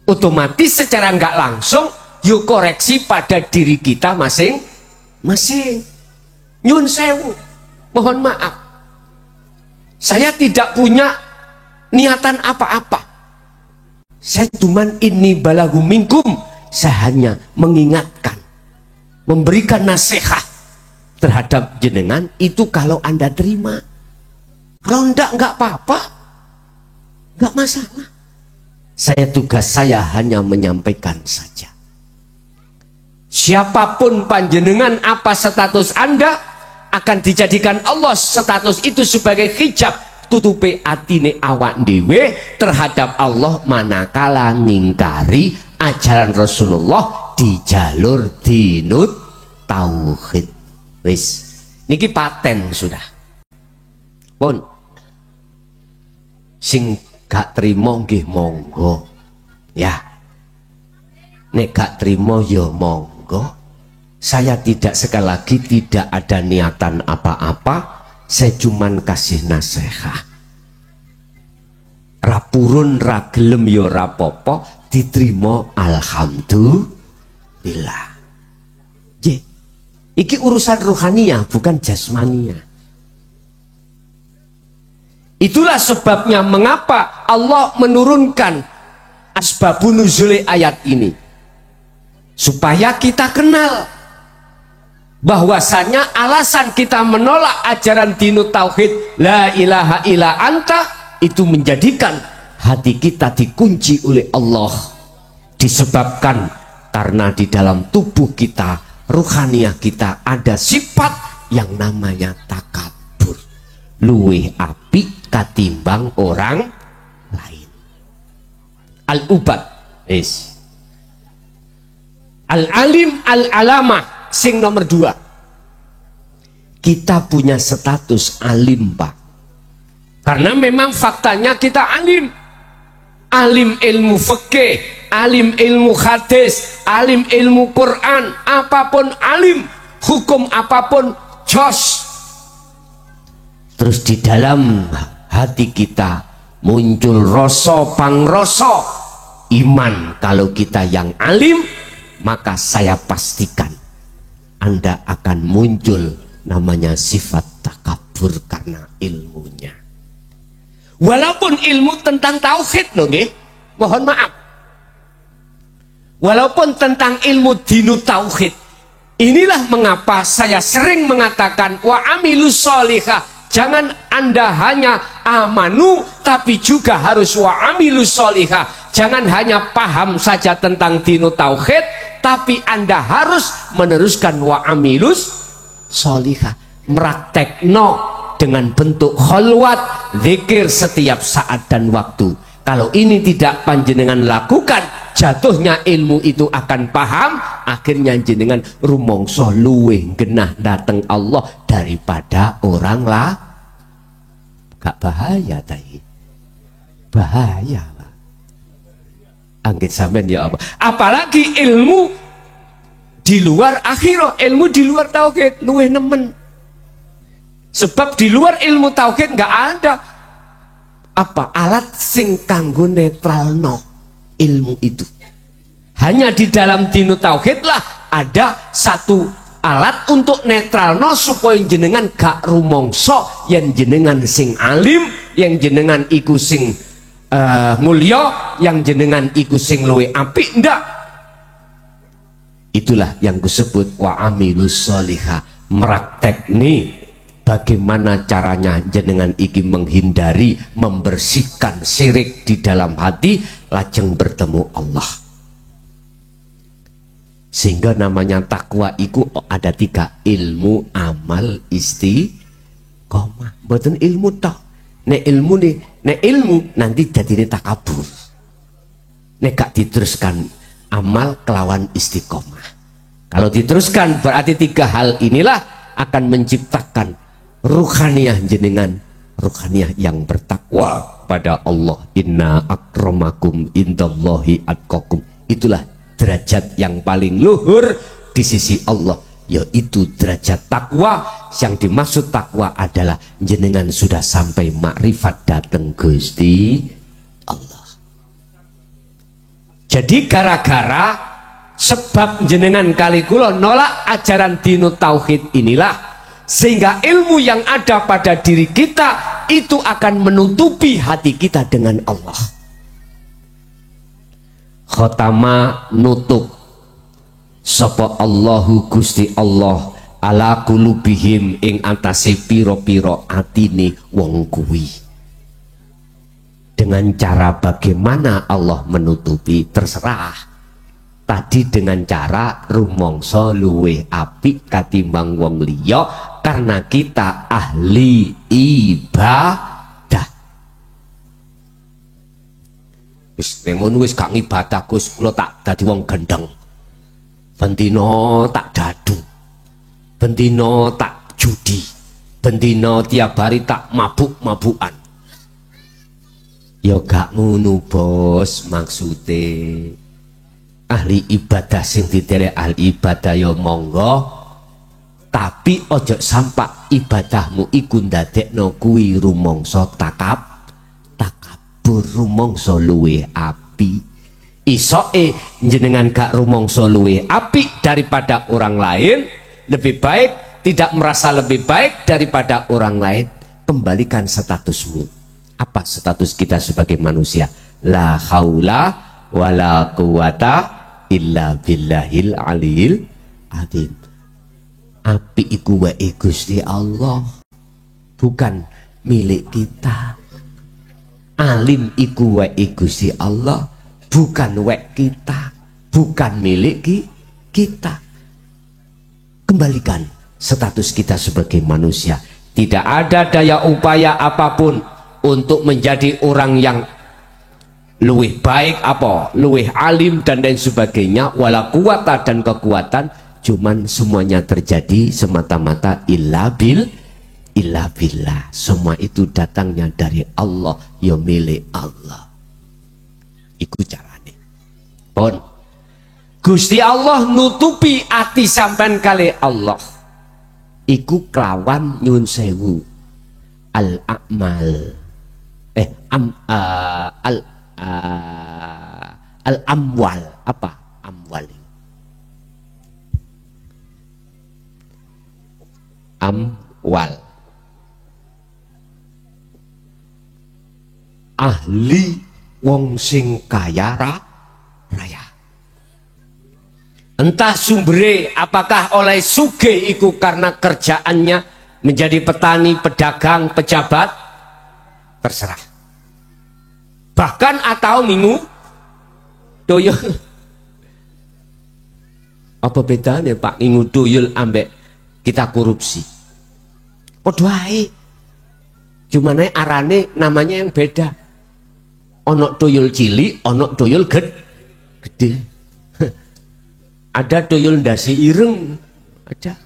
Speaker 1: Otomatis secara nggak langsung yuk koreksi pada diri kita masing-masing. Nyun sewu, mohon maaf, saya tidak punya niatan apa-apa. Saya cuman ini balagu minkum, saya hanya mengingatkan, memberikan nasihat terhadap jenengan. Itu kalau Anda terima. Kalau enggak apa-apa, enggak masalah. Tugas saya hanya menyampaikan saja. Siapapun panjenengan, apa status Anda, akan dijadikan Allah status itu sebagai hijab tutupi atine awak dewe terhadap Allah manakala ngingkari ajaran Rasulullah di jalur dinut tauhid. Wis niki paten sudah pun sing gak trimo nggih monggo ya, nek gak trimo ya monggo. Saya tidak, sekali lagi tidak ada niatan apa-apa, saya cuman kasih nasihat. Rapurun ragelem ya rapopo, diterima alhamdulillah. Ye, iki urusan ruhaniah bukan jasmaniah. Itulah sebabnya mengapa Allah menurunkan asbabun nuzul ayat ini, supaya kita kenal bahwasanya alasan kita menolak ajaran dinut tauhid la ilaha illa anta itu menjadikan hati kita dikunci oleh Allah, disebabkan karena di dalam tubuh kita, ruhaniah kita ada sifat yang namanya takabur, luwih apik katimbang orang lain. Al-ubad al-alim al-alamah. Sing nomor 2, kita punya status alim Pak, karena memang faktanya kita alim. Alim ilmu fikih, alim ilmu hadis, alim ilmu Quran, apapun alim, hukum apapun jos. Terus di dalam hati kita
Speaker 2: muncul rasa pangrasa iman. Kalau kita yang alim, maka saya pastikan Anda akan muncul namanya sifat takabur karena ilmunya. Walaupun ilmu tentang tauhid loh nggih, mohon maaf. Walaupun tentang ilmu dinu tauhid. Inilah mengapa saya sering mengatakan wa amilus sholihah. Jangan Anda hanya amanu, tapi juga harus wa amilus sholihah. Jangan hanya paham saja tentang dinu tauhid, tapi Anda harus meneruskan wa amilus sholihah. Meraktekno dengan bentuk kholwat, zikir setiap saat dan waktu. Kalau ini tidak panjenengan lakukan, jatuhnya ilmu itu akan paham, akhirnya jenengan rumongso luweh genah dateng Allah daripada orang lah. Gak bahaya tadi, bahaya Pak. Anggit sampean ya apa? Apalagi ilmu di luar akhirat, ilmu di luar tauhid luweh nemen. Sebab di luar ilmu tauhid nggak ada apa alat sing kanggo netralno ilmu itu. Hanya di dalam dinu tauhid lah ada satu alat untuk netralno supaya jenengan gak rumongso yang jenengan sing alim, yang jenengan iku sing mulya, yang jenengan iku sing luwe apik, ndak. Itulah yang disebut wa amilus sholihah, meraktekni bagaimana caranya jenengan iki menghindari, membersihkan syirik di dalam hati, lajeng bertemu Allah. Sehingga namanya takwa iku ada 3, ilmu, amal, istiqomah. Mboten ilmu toh. Nek ilmu nih, nek ilmu nanti jadi takabur. Nek gak diteruskan amal kelawan istiqomah. Kalau diteruskan berarti 3 hal inilah akan menciptakan ruhaniyah jenengan, ruhaniyah yang bertakwa pada Allah. Inna akramakum indallahi atqakum. Itulah derajat yang paling luhur di sisi Allah, yaitu derajat takwa. Yang dimaksud takwa adalah jenengan sudah sampai makrifat dateng Gusti Allah. Jadi gara-gara sebab jenengan kali kula nolak ajaran dinu tauhid inilah, sehingga ilmu yang ada pada diri kita itu akan menutupi hati kita dengan Allah. Khotama nutup sapa Allahu Gusti Allah ala kulubihim ing atase piro-piro atine wong kuwi. Dengan cara bagaimana Allah menutupi terserah. Tadi dengan cara rumangsa luweh apik katimbang wong liya karena kita ahli ibadah. Wis ngono wis gak ngibadah Gus, kula tak dadi wong gendeng. Bendina tak dadu. Bendina tak judi. Bendina tiap hari tak mabuk-mabukan. Ya gak ngono bos, maksude. Ahli ibadah sing diterek ahli ibadah ya monggo, tapi ojo sampai ibadahmu iku ndadekno kuwi rumangsa takabur, rumangsa luwe api. Isoke jenengan gak rumangsa luwe api daripada orang lain, lebih baik tidak merasa lebih baik daripada orang lain. Kembalikan statusmu. Apa status kita sebagai manusia? La haula wala quwata illa billahil aliyil azim. Api iku wae Gusti Allah, bukan milik kita. Alim iku wae Gusti Allah, bukan wek kita, bukan milik kita. Kembalikan status kita sebagai manusia. Tidak ada daya upaya apapun untuk menjadi orang yang luwih baik apa, luwih alim dan lain sebagainya, wala kuwata dan kekuatan, cuman semuanya terjadi semata-mata illa billah. Semua itu datangnya dari Allah, ya milik Allah. Iku carane. Pun Gusti Allah nutupi ati sampean kali Allah. Iku kelawan nyun sewu al-a'mal. al amwal. Apa amwal? Amwal, ahli wong sing kaya raya. Entah sumbere apakah oleh sugih iku karena kerjaannya menjadi petani, pedagang, pejabat, terserah. Bahkan atau minggu doyol. Apa bedanya Pak minggu doyol ambek kita korupsi? Padha ae. Cuman arane namanya yang beda. Ono doyol cilik, ono doyol gede. Ada doyol ndasi ireng, ada.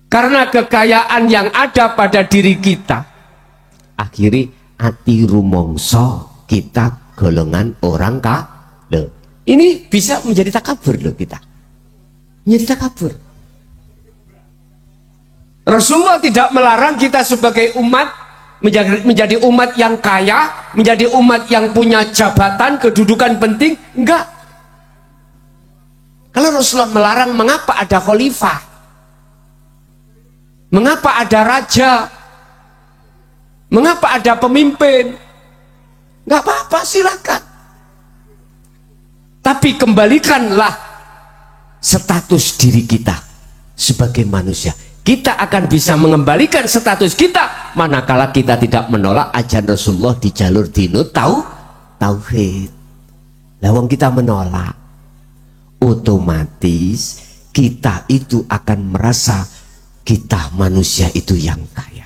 Speaker 2: Karena kekayaan yang ada pada diri kita, akhirnya ati rumongso kita golongan orang loh. Ini bisa menjadi takabur loh kita. Menjadi takabur. Rasulullah tidak melarang kita sebagai umat menjadi umat yang kaya, menjadi umat yang punya jabatan, kedudukan penting, enggak. Kalau Rasulullah melarang, mengapa ada khalifah? Mengapa ada raja? Mengapa ada pemimpin? Enggak apa-apa, silakan. Tapi kembalikanlah status diri kita sebagai manusia. Kita akan bisa mengembalikan status kita manakala kita tidak menolak ajaran Rasulullah di jalur dinut tauhid. Lawang kita menolak, otomatis kita itu akan merasa kita manusia itu yang kaya.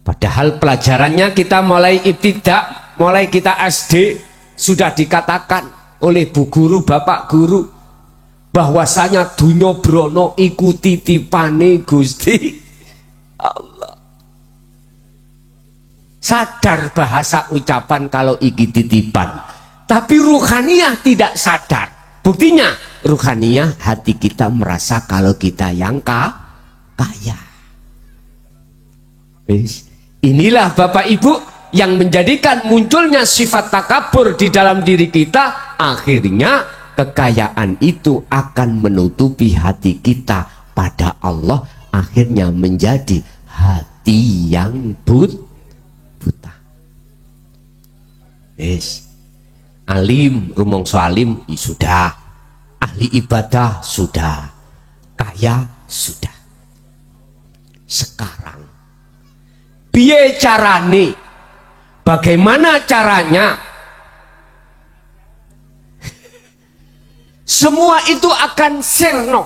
Speaker 2: Padahal pelajarannya kita mulai ibtidak, mulai kita SD sudah dikatakan oleh bu guru, bapak guru, bahwasanya dunya brono iku titipane Gusti Allah. Sadar bahasa ucapan kalau iki titipan, tapi ruhaniyah tidak sadar. Buktinya ruhaniyah hati kita merasa kalau kita yang kaya. Inilah Bapak Ibu yang menjadikan munculnya sifat takabur di dalam diri kita. Akhirnya kekayaan itu akan menutupi hati kita pada Allah, akhirnya menjadi hati yang buta. Alim, rumongso alim sudah, ahli ibadah sudah, kaya sudah. Sekarang piye carane? Bagaimana caranya? Semua itu akan sirna.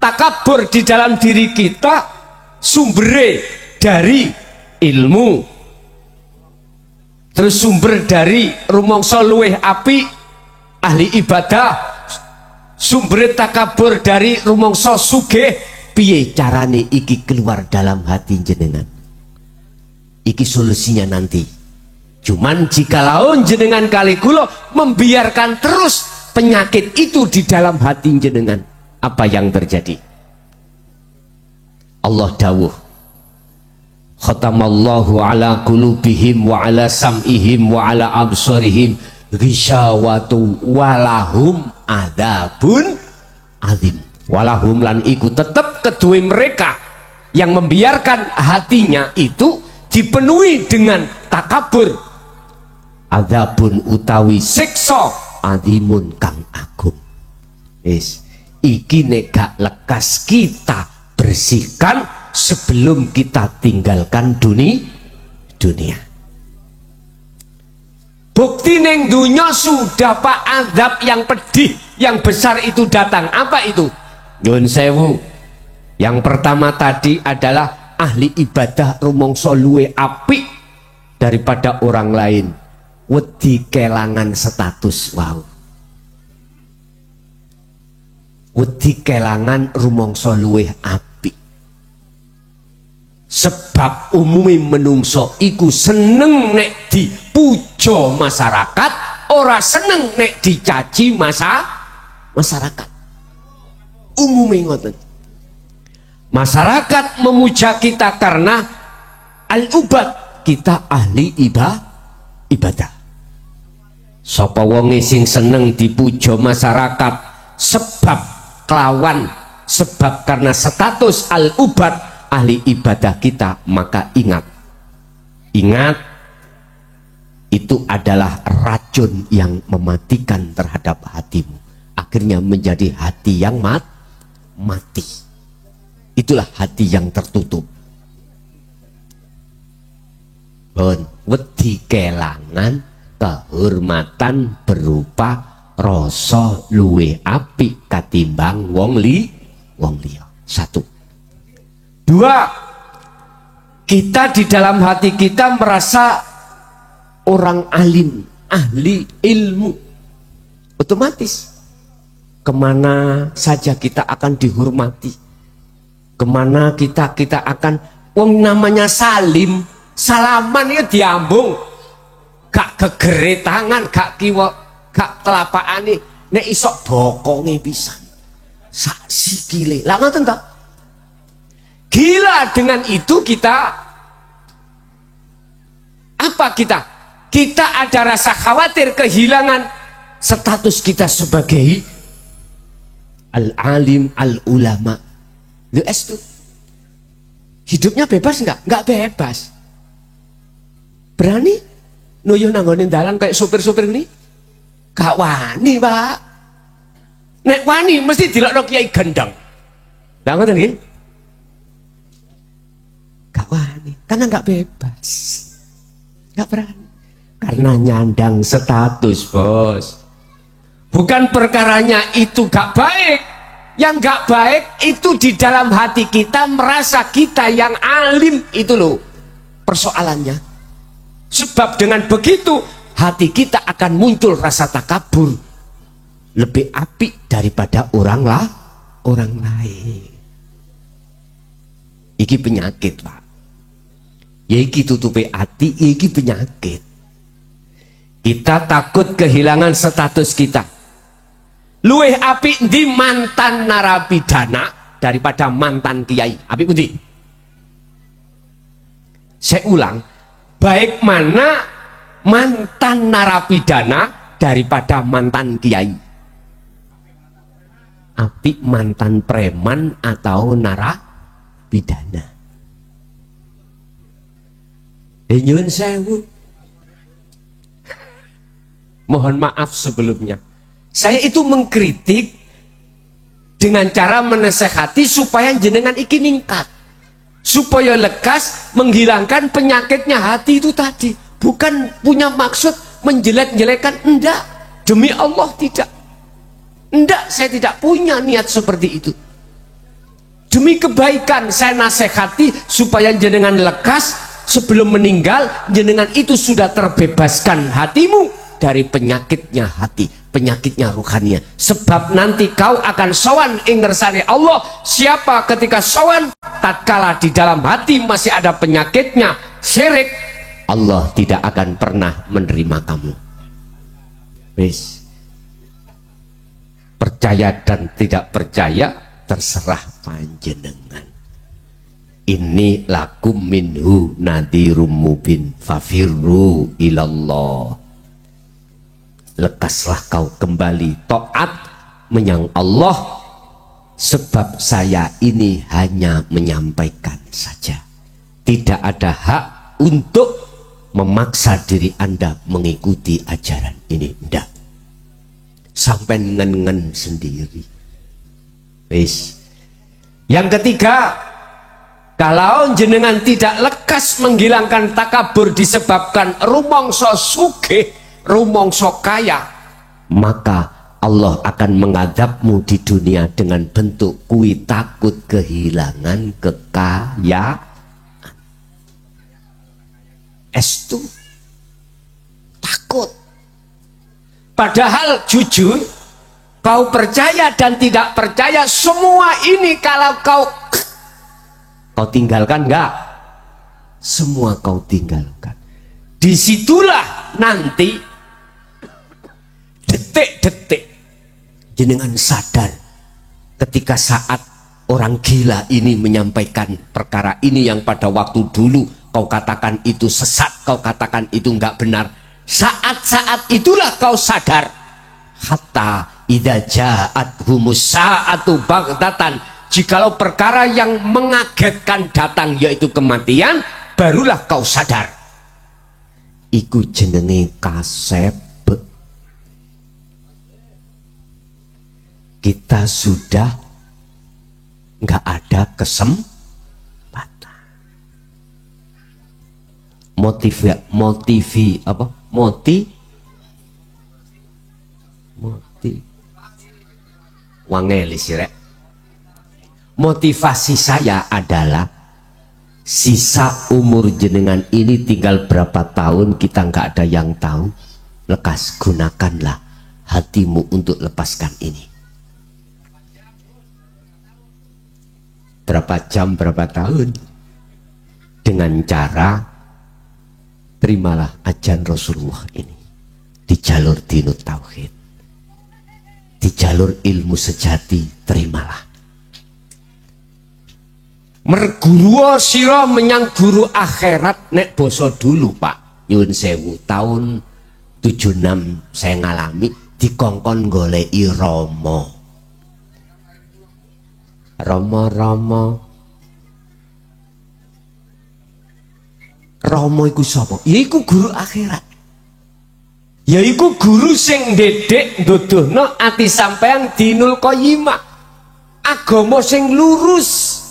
Speaker 2: Takabur di dalam diri kita sumber dari ilmu, terus sumber dari rumangsa luweh api, ahli ibadah, sumber takabur dari rumangsa sugih. Piye carane iki keluar dalam hati jenengan? Iki solusinya nanti. Cuman jika laun jenengan kali kula membiarkan terus penyakit itu di dalam hati jenengan, apa yang terjadi? Allah dawuh, khatamallahu ala qulubihim wa ala sam'ihim wa ala absarihim ghishawatu walahum adzabun azim. Walahum lan iku tetap kedua mereka yang membiarkan hatinya itu dipenuhi dengan takabur, adzabun utawi siksa azimun kang agung. Iki nek gak lekas kita bersihkan sebelum kita tinggalkan dunia. Bukti neng dunia sudah Pak, azab yang pedih yang besar itu datang. Apa itu? Nyun sewu. Yang pertama tadi adalah ahli ibadah rumangsa luwe apik daripada orang lain, wedi kelangan status. Wow, wedi kelangan rumangsa luweh apik. Sebab umumnya menungso iku seneng nek dipuja masyarakat, ora seneng nek dicaci masyarakat. Umumnya ngoten. Masyarakat memuja kita karena al-ubad, kita ahli ibadah. Sapa wonge sing seneng dipuja masyarakat sebab kelawan, sebab karena status al-ubad, ahli ibadah kita, maka ingat itu adalah racun yang mematikan terhadap hatimu. Akhirnya menjadi hati yang mati. Itulah hati yang tertutup. Wedi kelangan kehormatan berupa rasa luwe apik katimbang wong liya. 1. 2, kita di dalam hati kita merasa orang alim, ahli ilmu, otomatis kemana saja kita akan dihormati, kemana kita akan, wong namanya salim, salaman ya diambung, gak gegere tangan, gak kiwa, gak telapakane, nek isok bokonge pisan, sak sikile, lah ngoten ta? Gila dengan itu kita, apa kita? Kita ada rasa khawatir kehilangan status kita sebagai al-alim, al-ulama. Itu hidupnya bebas enggak? Enggak bebas. Berani nuyuh nanggonin dalan kayak supir-supir ini? Gak wani, Pak. Nek wani mesti dilokno kiai gendeng. Lah ngoten nggih? Gak wani, karena enggak bebas. Enggak berani. Karena nyandang status, bos. Bukan perkaranya itu gak baik. Yang gak baik itu di dalam hati kita merasa kita yang alim. Itu loh persoalannya. Sebab dengan begitu hati kita akan muncul rasa takabur, lebih apik daripada orang lain. Iki penyakit, Pak. Ya iki tutupi hati, iki penyakit. Kita takut kehilangan status kita. Luwih apik di mantan narapidana daripada mantan kiai. Apik pundi? Saya ulang, baik mana mantan narapidana daripada mantan kiai? Apik mantan preman atau narapidana? Nyuwun sewu. Mohon maaf sebelumnya. Saya itu mengkritik dengan cara menasehati supaya jenengan iki ningkat. Supaya lekas menghilangkan penyakitnya hati itu tadi. Bukan punya maksud menjelek-jelekan. Enggak. Demi Allah tidak. Enggak, saya tidak punya niat seperti itu. Demi kebaikan saya nasihati supaya jenengan lekas sebelum meninggal. Jenengan itu sudah terbebaskan hatimu dari penyakitnya hati, penyakitnya ruhania. Sebab nanti kau akan sowan ing ngersane Allah. Siapa ketika sowan tatkala di dalam hati masih ada penyakitnya syirik, Allah tidak akan pernah menerima kamu. Wis. Percaya dan tidak percaya terserah panjenengan. Ini lakum minhu nadhirum mubin fafirru ilallah. Lekaslah kau kembali taat menyang Allah, sebab saya ini hanya menyampaikan saja. Tidak ada hak untuk memaksa diri Anda mengikuti ajaran ini. Tidak. Sampai ngen-ngen sendiri. Wis. Yang ketiga, kalau jenengan tidak lekas menghilangkan takabur disebabkan rumangsa sugih, rumangsa kaya, maka Allah akan mengadabmu di dunia dengan bentuk kui takut kehilangan kekayaan. Estu takut. Padahal jujur, kau percaya dan tidak percaya, semua ini kalau kau tinggalkan enggak? Semua kau tinggalkan. Disitulah nanti detik-detik jenengan sadar ketika saat orang gila ini menyampaikan perkara ini yang pada waktu dulu kau katakan itu sesat, kau katakan itu enggak benar, saat-saat itulah kau sadar. Hatta idza ja'athumus sa'atu baghtatan, jikalau perkara yang mengagetkan datang yaitu kematian, barulah kau sadar. Iku jenenge kasep. Kita sudah nggak ada kesempatan. Motivasi saya adalah sisa umur jenengan ini tinggal berapa tahun kita nggak ada yang tahu. Lekas gunakanlah hatimu untuk lepaskan ini. Berapa jam, berapa tahun, dengan cara terimalah ajaran Rasulullah ini di jalur dinut tauhid, di jalur ilmu sejati, terimalah. Merguru sira menyang guru akhirat, nek boso dulu Pak nyuwun sewu, tahun 76 saya ngalami dikongkon goleki Rama. Rama iku sapa? Ya iku guru akhirat. Ya iku guru sing ndedek nduduhno ati sampean dinul qayyimah. Agama sing lurus.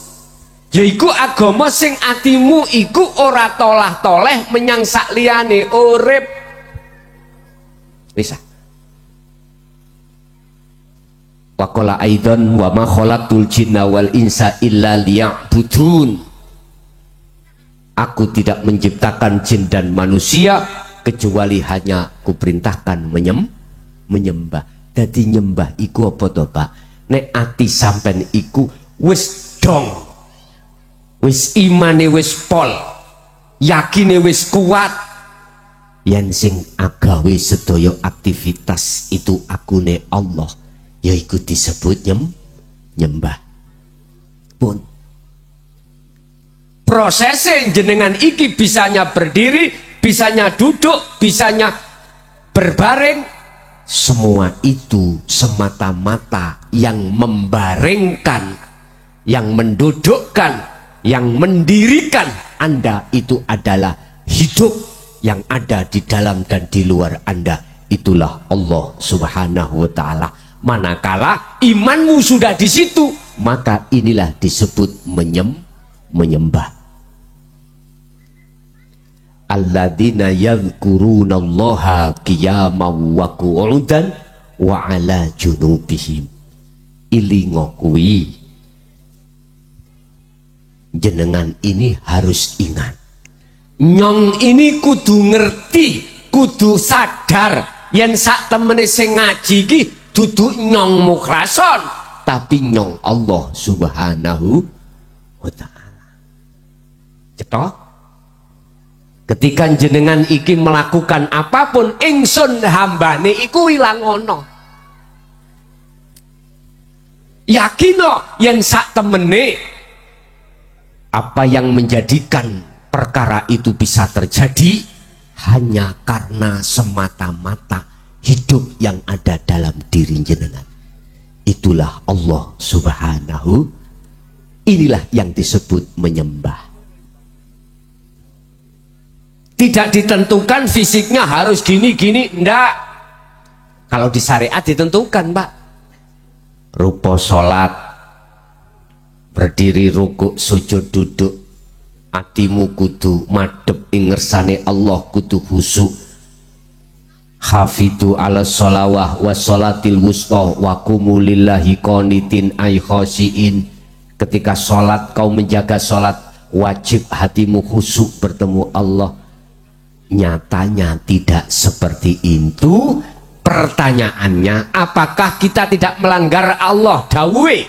Speaker 2: Ya iku agama sing atimu iku ora tolah-toleh menyang sakliyane urip. Bisa. Waqala aidan wa ma khalaqtul jinna wal insa illa liya'budun. Aku tidak menciptakan jin dan manusia kecuali hanya kuperintahkan menyembah. Dadi nyembah iku apa to Pak? Nek ati sampean iku wis dong, wis imane wis pol, yakine wis kuat, yen sing agawe sedaya aktivitas itu akune Allah, yaiku disebut nyembah. Pun prosesnya jenengan iki bisanya berdiri, bisanya duduk, bisanya berbaring, semua itu semata-mata yang membaringkan, yang mendudukkan, yang mendirikan Anda itu adalah hidup yang ada di dalam dan di luar Anda. Itulah Allah Subhanahu wa Ta'ala. Manakala imanmu sudah di situ, maka inilah disebut menyembah. Alladzina yadhkurunallaha qiyaman wa qu'udan wa 'ala junubihim. Ilingo kuwi jenengan ini harus ingat. Nyong ini kudu ngerti, kudu sadar yen sak temene sing ngaji iki dudu nyong mukhrason, tapi nyong Allah Subhanahu wa Ta'ala. Cetok? Ketika jenengan iki melakukan apapun, ingsun hambane iku ilang ono. Yakino yen sak temene apa yang menjadikan perkara itu bisa terjadi hanya karena semata-mata hidup yang ada dalam diri jenengan. Itulah Allah Subhanahu. Inilah yang disebut menyembah. Tidak ditentukan fisiknya harus gini-gini, enggak. Kalau di syariat ditentukan, Pak. Rupa sholat, berdiri, rukuk, sujud, duduk, atimu kudu madhep ing ngersane Allah, kudu khusyuk. Hafidu ala sholawah wa sholatil wusta wa qumu lillahi qanitin ay khosyiin. Ketika sholat kau menjaga sholat, wajib hatimu khusyuk bertemu Allah. Nyatanya tidak seperti itu. Pertanyaannya, apakah kita tidak melanggar Allah? Dawuhe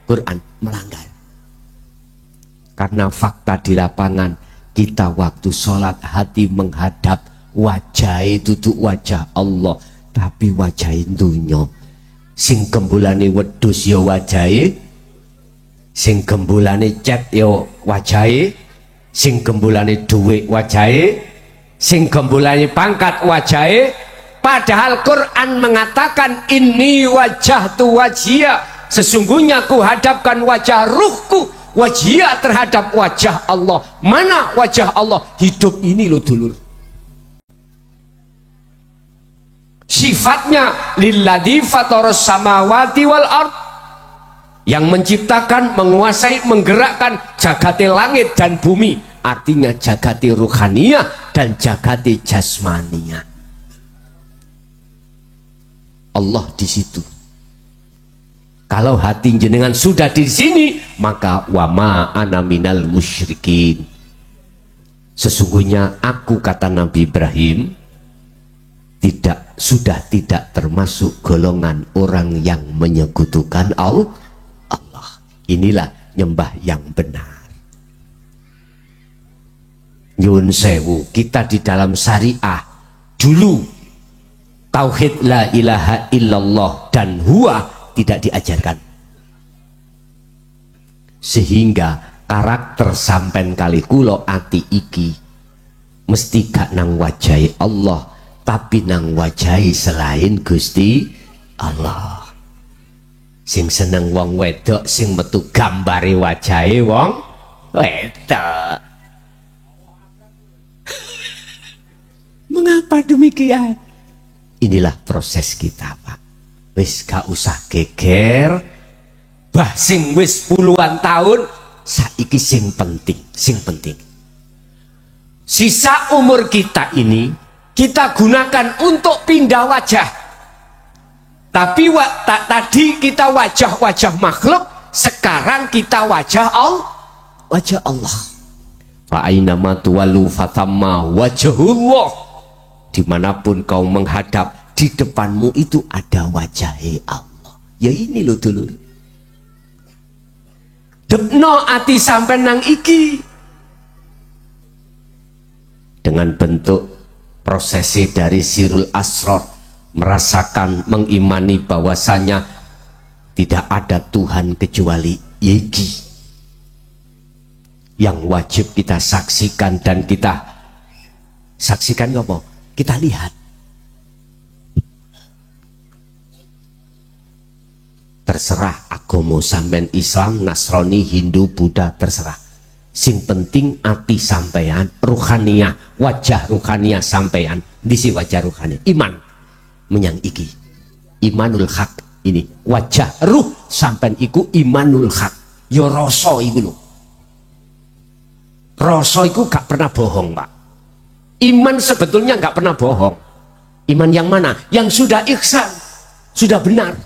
Speaker 2: Quran melanggar. Karena fakta di lapangan, kita waktu sholat hati menghadap wajah itu tuh wajah Allah, tapi wajah dunya. sing gembulane wedhus ya wajahe, sing gembulane cet ya wajahe, sing gembulane dhuwit wajahe, sing gembulane pangkat wajahe. Padahal Quran mengatakan inni wajhtu wajhiya, sesungguhnya ku hadapkan wajah ruhku wajhiya terhadap wajah Allah. Mana wajah Allah? Hidup ini loh dulur. Sifatnya lilladzi fataras samawati wal ard, yang menciptakan, menguasai, menggerakkan jagate langit dan bumi, artinya jagate ruhaniyah dan jagate jasmaniyah. Allah di situ. Kalau hati jenengan sudah di sini, maka wama ana minal musyrikin. Sesungguhnya aku, kata Nabi Ibrahim, sudah tidak termasuk golongan orang yang menyekutukan Allah. Inilah nyembah yang benar. Nyun sewu, kita di dalam syariah dulu tauhid la ilaha illallah dan huwa tidak diajarkan, sehingga karakter sampen kali kulo ati iki mesti gak nang wajahi Allah, tapi nang wajahi selain Gusti Allah. Sing seneng wong wedok sing metu gambare wajahe wong wedok. Mengapa demikian? Inilah proses kita, Pak. Wis gak usah geger. Bah sing wis puluhan tahun, saiki sing penting, sisa umur kita ini kita gunakan untuk pindah wajah. Tapi tadi kita wajah-wajah makhluk, sekarang kita wajah Allah. Fa aina ma tuwallu fatamma wajhullah. Dimanapun kau menghadap, di depanmu itu ada wajah Allah. Ya ini loh dulur. Depno ati sampai nang iki dengan bentuk prosesi dari Sirul Asrar, merasakan, mengimani bahwasanya tidak ada Tuhan kecuali Yegi, yang wajib kita saksikan. Dan kita saksikan apa? Kita lihat. Terserah agama sampean, Islam, Nasrani, Hindu, Buddha, terserah. Sing penting ati sampean ruhaniyah, wajah ruhaniyah sampean. Disi wajah ruhaniyah, iman menyang iki. Imanul hak ini, wajah ruh sampean iku imanul hak. Yo rasa iku lho. Rasa iku gak pernah bohong, Pak. Iman sebetulnya nggak pernah bohong. Iman yang mana? Yang sudah ihsan, sudah benar.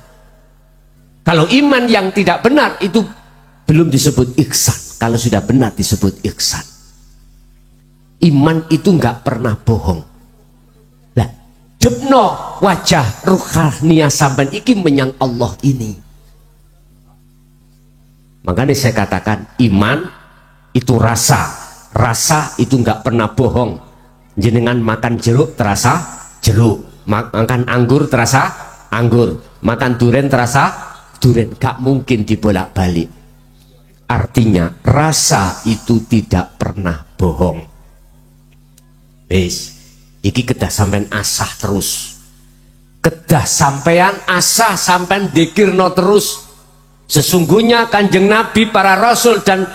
Speaker 2: Kalau iman yang tidak benar itu belum disebut ihsan. Kalau sudah benar disebut ihsan. Iman itu nggak pernah bohong. Lah, jepno wajah ruhaniyah sampai iki menyang Allah ini. Makanya saya katakan iman itu rasa. Rasa itu nggak pernah bohong. Jenengan makan jeruk terasa jeruk, makan anggur terasa anggur, makan durian terasa durian. Gak mungkin dibolak-balik. Artinya rasa itu tidak pernah bohong. Wis, iki kedah sampean asah terus, kedah sampean asah sampean dzikirno terus. Sesungguhnya Kanjeng Nabi, para rasul dan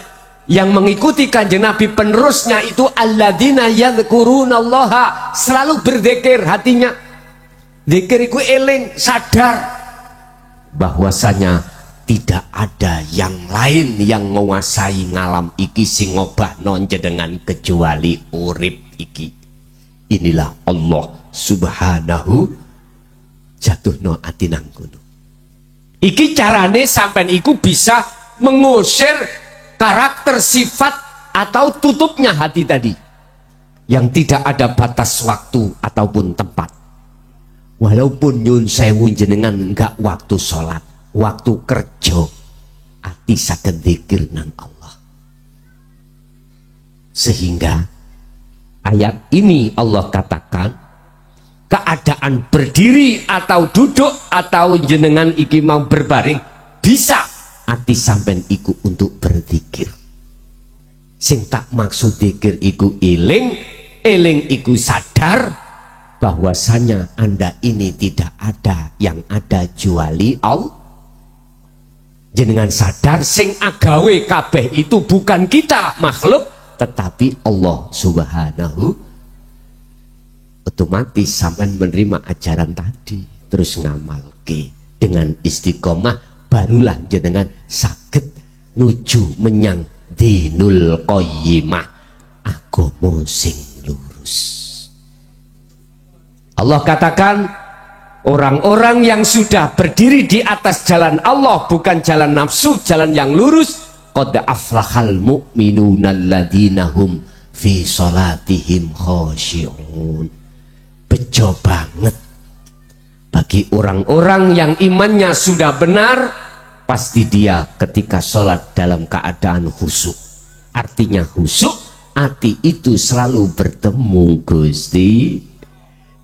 Speaker 2: yang mengikuti Kanjeng Nabi penerusnya itu alladzina yadhkurunallaha, selalu berzikir hatinya. Zikir itu eling, sadar bahwasanya tidak ada yang lain yang menguasai ngalam iki sing ngobahno njenengan kecuali urip iki. Inilah Allah Subhanahu jatuhno ati nang kono. Iki carane sampean iku bisa mengusir karakter, sifat atau tutupnya hati tadi yang tidak ada batas waktu ataupun tempat. Walaupun nyun sewu jenengan enggak waktu sholat, waktu kerja, hati saged dzikir nang Allah. Sehingga ayat ini Allah katakan keadaan berdiri atau duduk atau jenengan iki mau berbaring, bisa ati sampean iku untuk berzikir. Sing tak maksud zikir iku eling, eling iku sadar bahwasanya Anda ini tidak ada yang ada juali Allah. Jenengan sadar sing agawe kabeh itu bukan kita makhluk, tetapi Allah Subhanahu. Otomatis sampean menerima ajaran tadi terus ngamalke dengan istiqomah, barulah jenengan saged nuju menyang dinul qayyimah, agama sing lurus. Allah katakan orang-orang yang sudah berdiri di atas jalan Allah, bukan jalan nafsu, jalan yang lurus, qad aflahal mu'minuna alladzina hum fi salatihim khashi'un. Bejo banget bagi orang-orang yang imannya sudah benar, pasti dia ketika sholat dalam keadaan khusyuk. Artinya khusyuk, hati itu selalu bertemu Gusti.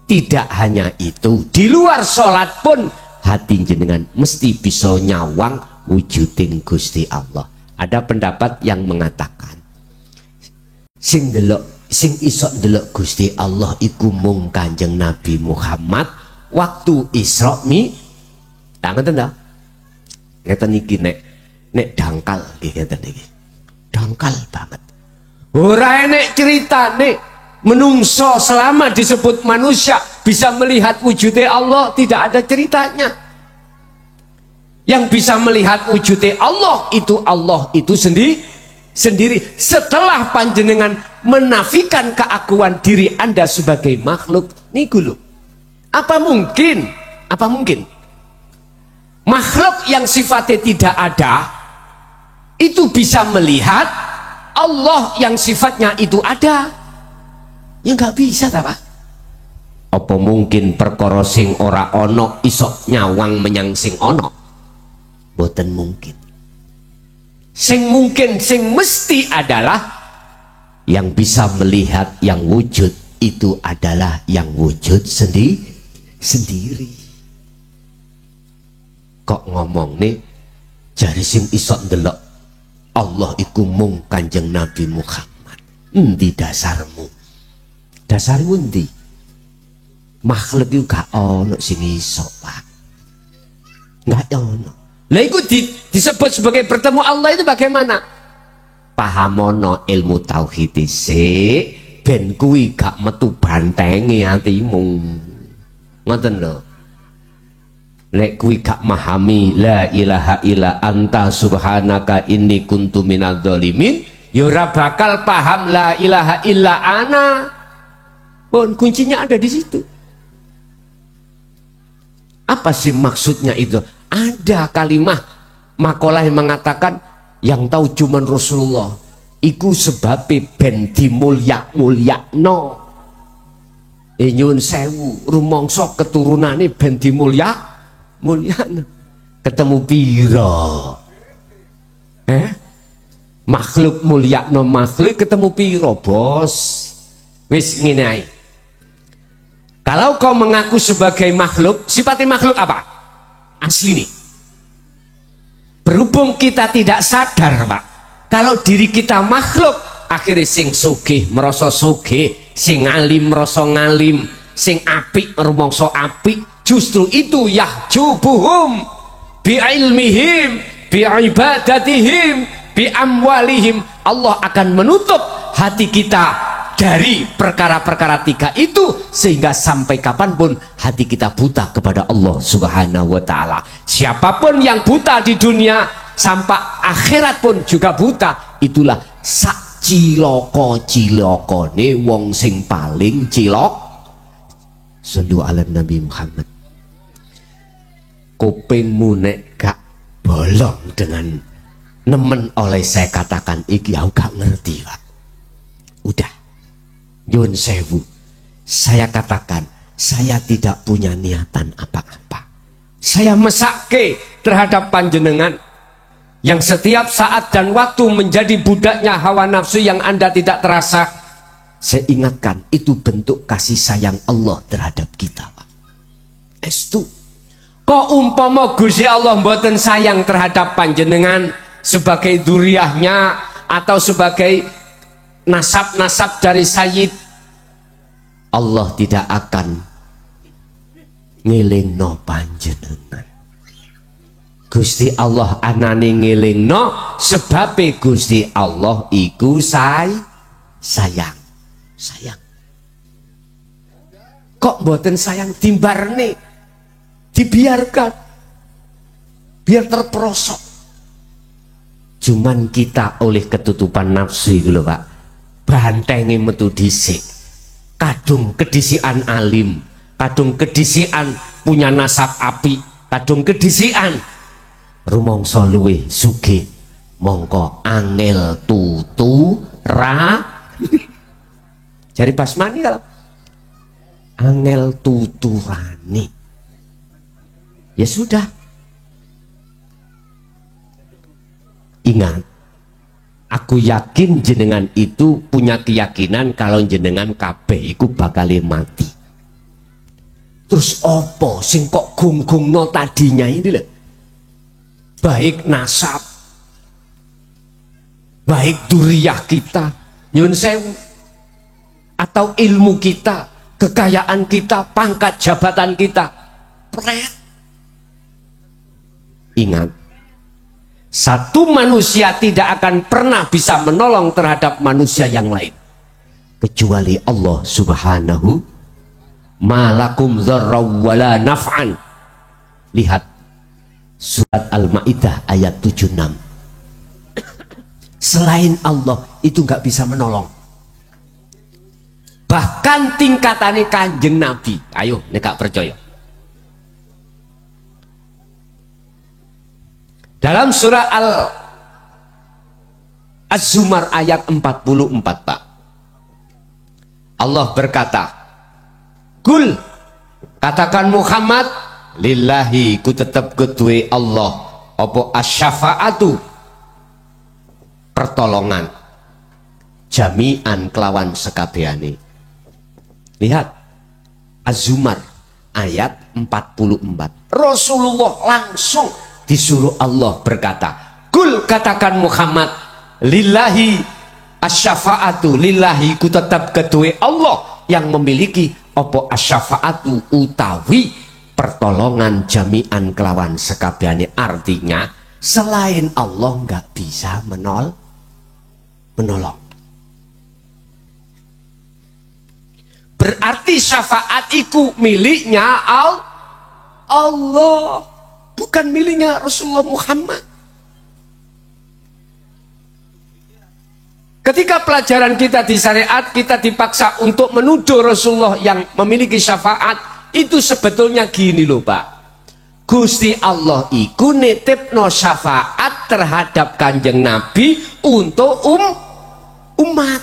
Speaker 2: Tidak hanya itu, di luar sholat pun hati jenengan mesti bisa nyawang wujudin Gusti Allah. Ada pendapat yang mengatakan sing iso ndelok Gusti Allah iku mung Kanjeng Nabi Muhammad waktu Isra Mi. Ngeten ta? Ngeten iki nek dangkal nggih ngeten iki. Dangkal banget. Ora enek ceritane menungso selama disebut manusia bisa melihat wujudnya Allah, tidak ada ceritanya. Yang bisa melihat wujudnya Allah itu sendiri setelah panjenengan menafikan keakuan diri Anda sebagai makhluk. Niku lho. Apa mungkin makhluk yang sifatnya tidak ada itu bisa melihat Allah yang sifatnya itu ada? Ya nggak bisa ta, Pak? Apa mungkin perkara sing ora ono iso nyawang menyang sing ono? Boten mungkin. Sing mungkin, sing mesti adalah yang bisa melihat yang wujud itu adalah yang wujud sendiri. Kok ngomong nih jari sing iso ndelok Allah iku mung Kanjeng Nabi Muhammad. Endi dasarmu? Dasarmu endi? Makhluk itu gak ono sing iso, Pak. Gak ono. Lah iku disebut sebagai bertemu Allah itu bagaimana? Pahamono ilmu tauhid sik ben kuwi gak metu bantenge atimu. Ngoten lho. Lek kuwi gak memahami la ilaha illa anta subhanaka inni kuntu minadz dzalimin, ya ora bakal paham la ilaha illa ana. Pun kuncinya ada di situ. Apa sih maksudnya itu? Ada kalimat makalah yang mengatakan yang tahu cuman Rasulullah. Iku sebabnya ben dimulyak-mulyakno. Nyuwun sewu, rumangsa keturunane ben mulyakno. Ketemu piro? Makhluk mulyakno makhluk ketemu piro, Bos? Wis ngene ae. Kalau kau mengaku sebagai makhluk, sifatnya makhluk apa? Asli nih. Berhubung kita tidak sadar, Pak, kalau diri kita makhluk, akhirnya sing sugih merasa sugih, sing alim merasa ngalim, sing apik rumangsa apik. Justru itu yahjubuhum bi ilmihim, bi ibadatihim, bi amwalihim. Allah akan menutup hati kita dari perkara-perkara tiga itu, sehingga sampai kapanpun hati kita buta kepada Allah Subhanahu wa ta'ala. Siapapun yang buta di dunia sampai akhirat pun juga buta. Itulah sak ciloko-cilokone wong sing paling cilok. Sallu ala Nabi Muhammad. Kupingmu nek gak bolong dengan nemen oleh saya katakan iki, aku gak ngerti, Pak. Udah, Yun sewu, saya katakan saya tidak punya niatan apa-apa. Saya mesake terhadap panjenengan yang setiap saat dan waktu menjadi budaknya hawa nafsu yang Anda tidak terasa. Saya ingatkan, itu bentuk kasih sayang Allah terhadap kita, Pak. Estu. Kok umpama Gusti Allah mboten sayang terhadap panjenengan sebagai duriahnya atau sebagai nasab-nasab dari Sayyid, Allah tidak akan ngelingno panjenengan. Gusti Allah anane ngelingno sebab Gusti Allah iku sayang. Kok mboten sayang timbarne, dibiarkan biar terperosok. Cuman kita oleh ketutupan nafsu itu loh Pak, bantengi metu dhisik, kadung kedisian alim, kadung kedisian punya nasab api, kadung kedisian rumangsa luwih sugih, mongko angel tutu ra jari Basmani kalau angel tuturani. Ya sudah, ingat, aku yakin jenengan itu punya keyakinan kalau jenengan kabeh iku bakal mati. Terus opo sing kok gung-gungno tadinya ini loh, baik nasab, baik duriyah kita, nyun sewu, atau ilmu kita, kekayaan kita, pangkat jabatan kita, pret. Ingat, satu manusia tidak akan pernah bisa menolong terhadap manusia yang lain kecuali Allah Subhanahu. Malakum dzarraw wala naf'an. Lihat surat Al-Maidah ayat 76. Selain Allah itu nggak bisa menolong. Bahkan tingkatannya Kanjeng Nabi. Ayo nek percaya. Dalam surah Az-Zumar ayat 44 Pak, Allah berkata, Kul, katakan Muhammad, lillahi ku tetap ketui Allah apa asyafaatu, pertolongan, jami'an kelawan sekabehane. Lihat Az-Zumar ayat 44. Rasulullah langsung disuruh Allah berkata, Kul, katakan Muhammad, lillahi asyafaatu, lillahi ku tetap ketui Allah yang memiliki apa asyafaatu utawi pertolongan jami'an kelawan sekabehane. Artinya selain Allah nggak bisa menolong. Berarti syafaat itu miliknya Allah, bukan miliknya Rasulullah Muhammad. Ketika pelajaran kita di syariat, kita dipaksa untuk menuduh Rasulullah yang memiliki syafaat. Itu sebetulnya gini loh Pak, Gusti Allah iku nitipno syafaat terhadap Kanjeng Nabi untuk umat,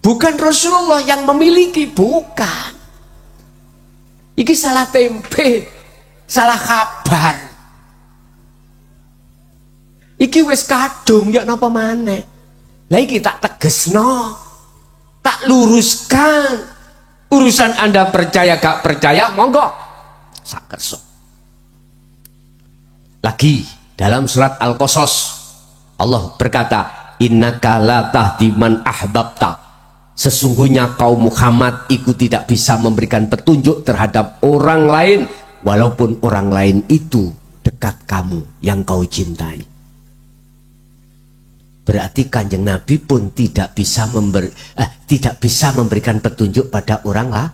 Speaker 2: bukan Rasulullah yang memiliki. Bukan, iki salah tempe, salah kabar. Iki wis kadung ya napa maneh. Lah iki tak tegesno, tak luruskan. Urusan Anda percaya gak percaya monggo sak kersa. Lagi dalam surat Al-Qasas Allah berkata, innaka la tahdi man ahbabta. Sesungguhnya kaum Muhammad itu tidak bisa memberikan petunjuk terhadap orang lain walaupun orang lain itu dekat kamu yang kau cintai. Berarti Kanjeng Nabi pun tidak bisa memberikan petunjuk pada orang lah.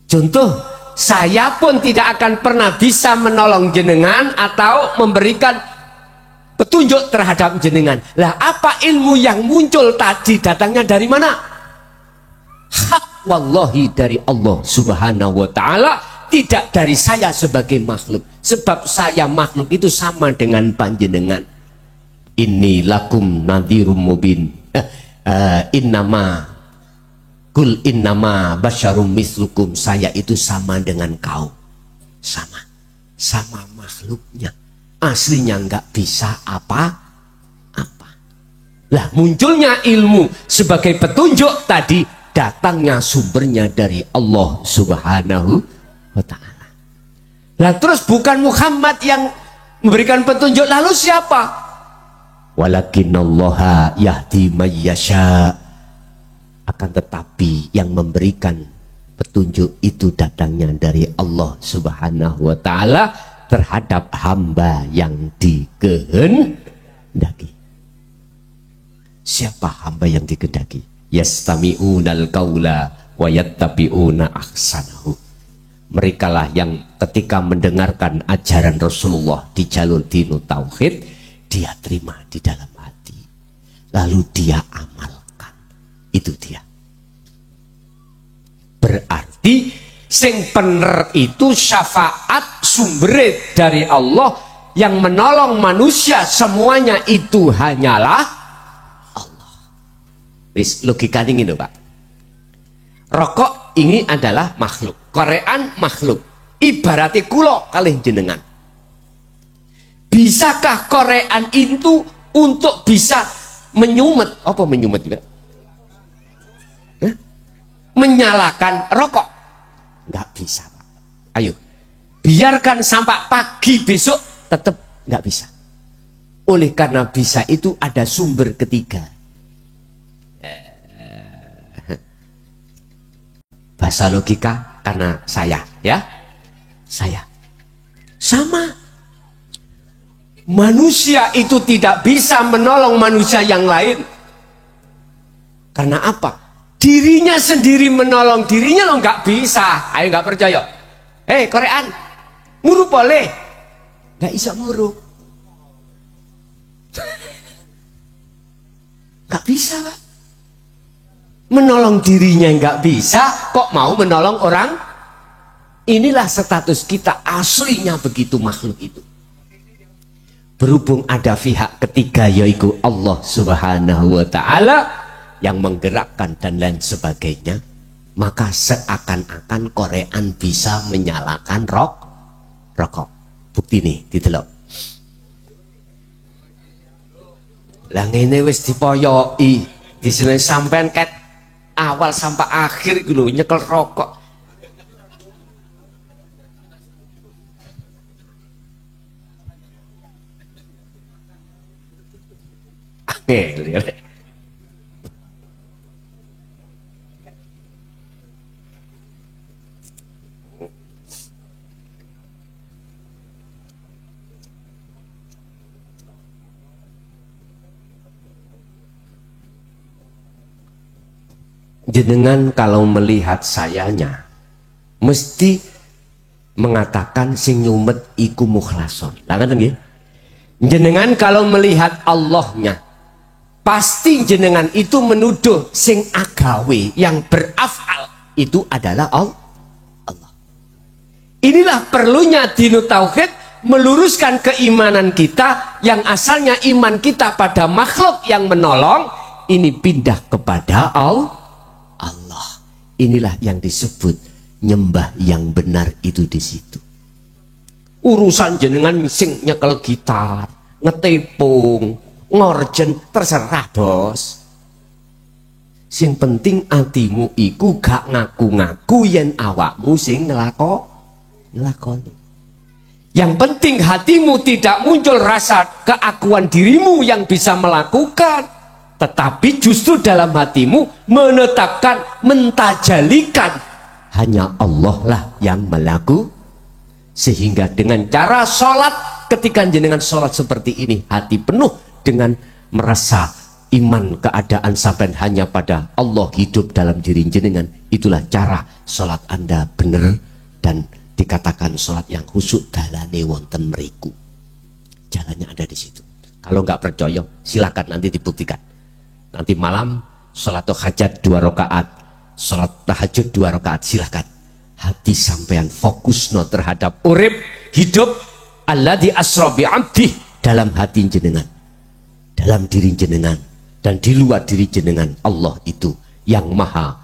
Speaker 2: Contoh, saya pun tidak akan pernah bisa menolong jenengan atau memberikan petunjuk terhadap jenengan. Lah apa ilmu yang muncul tadi datangnya dari mana? Hak wallahi dari Allah Subhanahu wa ta'ala, tidak dari saya sebagai makhluk. Sebab saya makhluk itu sama dengan panjenengan. Inni lakum nadhirum mubin. Innama kul innama basyarum mislukum. Saya itu sama dengan kau. Sama makhluknya. Aslinya nggak bisa apa-apa. Lah munculnya ilmu sebagai petunjuk tadi datangnya sumbernya dari Allah Subhanahu wa ta'ala. Lah terus bukan Muhammad yang memberikan petunjuk, lalu siapa? Walakinallaha yahdi mayyasha. Akan tetapi yang memberikan petunjuk itu datangnya dari Allah Subhanahu wa ta'ala terhadap hamba yang dikehendaki. Siapa hamba yang dikehendaki? Yastami'unal qaula wa yattabi'una ahsanahu. Merekalah yang ketika mendengarkan ajaran Rasulullah di jalur dinu tauhid, dia terima di dalam hati, lalu dia amalkan. Itu dia. Berarti sing bener itu syafaat sumber dari Allah, yang menolong manusia semuanya itu hanyalah logika ini loh Pak. Rokok ini adalah makhluk, korean makhluk, ibaratnya kulo kalih jenengan. Bisakah korean itu untuk bisa menyumet, apa menyumet juga? Menyalakan rokok? Nggak bisa Pak. Ayo, biarkan sampai pagi besok tetap nggak bisa. Oleh karena bisa itu ada sumber ketiga. Bahasa logika karena saya sama. Manusia itu tidak bisa menolong manusia yang lain. Karena apa? Dirinya sendiri menolong dirinya lo nggak bisa. Ayo nggak percaya? Korean ngurup boleh? Nggak bisa ngurup. Nggak bisa Pak. Menolong dirinya nggak bisa, kok mau menolong orang? Inilah status kita aslinya begitu makhluk itu. Berhubung ada pihak ketiga yaitu Allah Subhanahu wa ta'ala yang menggerakkan dan lain sebagainya, maka seakan-akan korean bisa menyalakan rokok. Bukti nih, didelok. Lah ngene wis dipoyoki, disini sampean ket awal sampai akhir gitu nyekel rokok. Jenengan kalau melihat sayanya mesti mengatakan sing nyumet iku mukhlason. Lah ngoten nggih. Jenengan kalau melihat Allahnya pasti jenengan itu menuduh sing agawe yang berafal itu adalah Allah. Inilah perlunya dinu tauhid, meluruskan keimanan kita yang asalnya iman kita pada makhluk yang menolong, ini pindah kepada Allah. Inilah yang disebut nyembah yang benar itu di situ. Urusan jenengan sing nyekel gitar, ngetepung, ngorjen, terserah bos. Sing penting atimu iku gak ngaku-ngaku yen awakmu sing ngelakoni. Yang penting hatimu tidak muncul rasa keakuan dirimu yang bisa melakukan, tetapi justru dalam hatimu menetapkan, mentajalikan hanya Allah lah yang melakukan. Sehingga dengan cara sholat, ketika jenengan sholat seperti ini, hati penuh dengan merasa iman keadaan sampai hanya pada Allah hidup dalam diri jenengan. Itulah cara sholat Anda benar dan dikatakan sholat yang khusyuk dalane wonten mriku. Jalannya ada di situ. Kalau nggak percaya, silakan nanti dibuktikan. Nanti malam sholat hajat 2 rakaat, sholat tahajud 2 rakaat, silahkan. Hati sampean fokus no terhadap urip hidup alladzi asra bi 'abdi dalam hati jenengan, dalam diri jenengan, dan di luar diri jenengan. Allah itu yang maha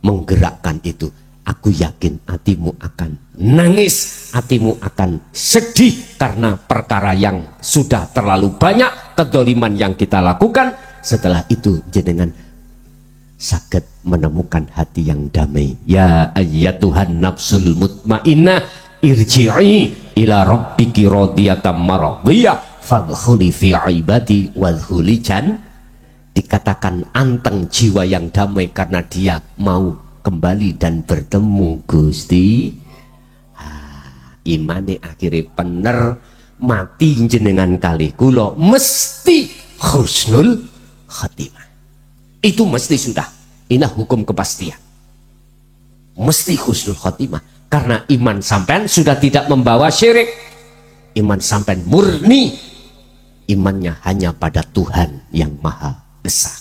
Speaker 2: menggerakkan itu. Aku yakin hatimu akan nangis, hatimu akan sedih karena perkara yang sudah terlalu banyak kedoliman yang kita lakukan.
Speaker 1: setelah itu jenengan saged menemukan hati yang damai. Ya ayyatuhan nafsul mutmainnah irji'i ila rabbiki radiyatan maradiyah fadkhuli fi ibadi wadkhuli jan. Dikatakan anteng jiwa yang damai karena dia mau kembali dan bertemu Gusti. Imane akhirnya bener, mati jenengan kali kula mesti husnul khatimah. Itu mesti sudah. Ini hukum kepastian. Mesti husnul khatimah. Karena iman sampean sudah tidak membawa syirik. Iman sampean murni. Imannya hanya pada Tuhan yang Maha Esa.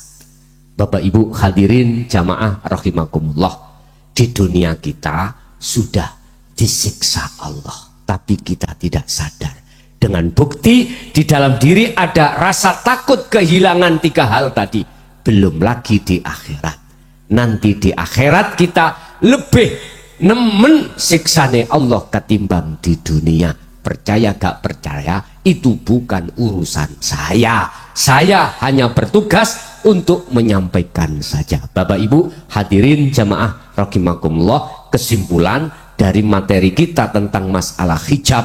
Speaker 1: Bapak Ibu hadirin jamaah rahimakumullah. Di dunia kita sudah disiksa Allah. Tapi kita tidak sadar. Dengan bukti di dalam diri ada rasa takut kehilangan 3 hal tadi. Belum lagi di akhirat. Nanti di akhirat kita lebih nemen siksane Allah ketimbang di dunia. Percaya gak percaya itu bukan urusan saya. Saya hanya bertugas untuk menyampaikan saja. Bapak Ibu hadirin jamaah rahimakumullah, kesimpulan dari materi kita tentang masalah hijab.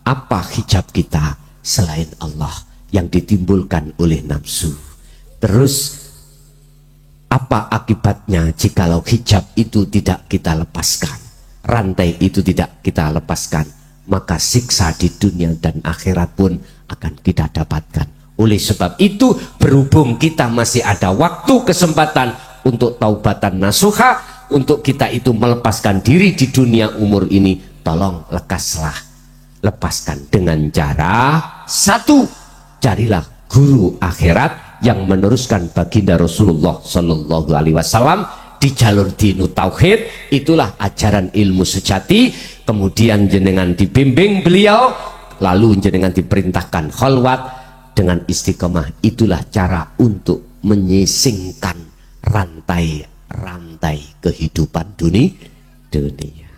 Speaker 1: Apa hijab kita selain Allah yang ditimbulkan oleh nafsu? Terus apa akibatnya jikalau hijab itu tidak kita lepaskan, rantai itu tidak kita lepaskan, maka siksa di dunia dan akhirat pun akan kita dapatkan. Oleh sebab itu berhubung kita masih ada waktu kesempatan untuk taubatan nasuha, untuk kita itu melepaskan diri di dunia umur ini, tolong lekaslah, lepaskan dengan cara satu, carilah guru akhirat yang meneruskan baginda Rasulullah Sallallahu Alaihi Wasallam di jalur dinu tauhid. Itulah ajaran ilmu sejati. Kemudian jenengan dibimbing beliau, lalu jenengan diperintahkan khalwat dengan istiqomah. Itulah cara untuk menyisingkan rantai-rantai kehidupan dunia.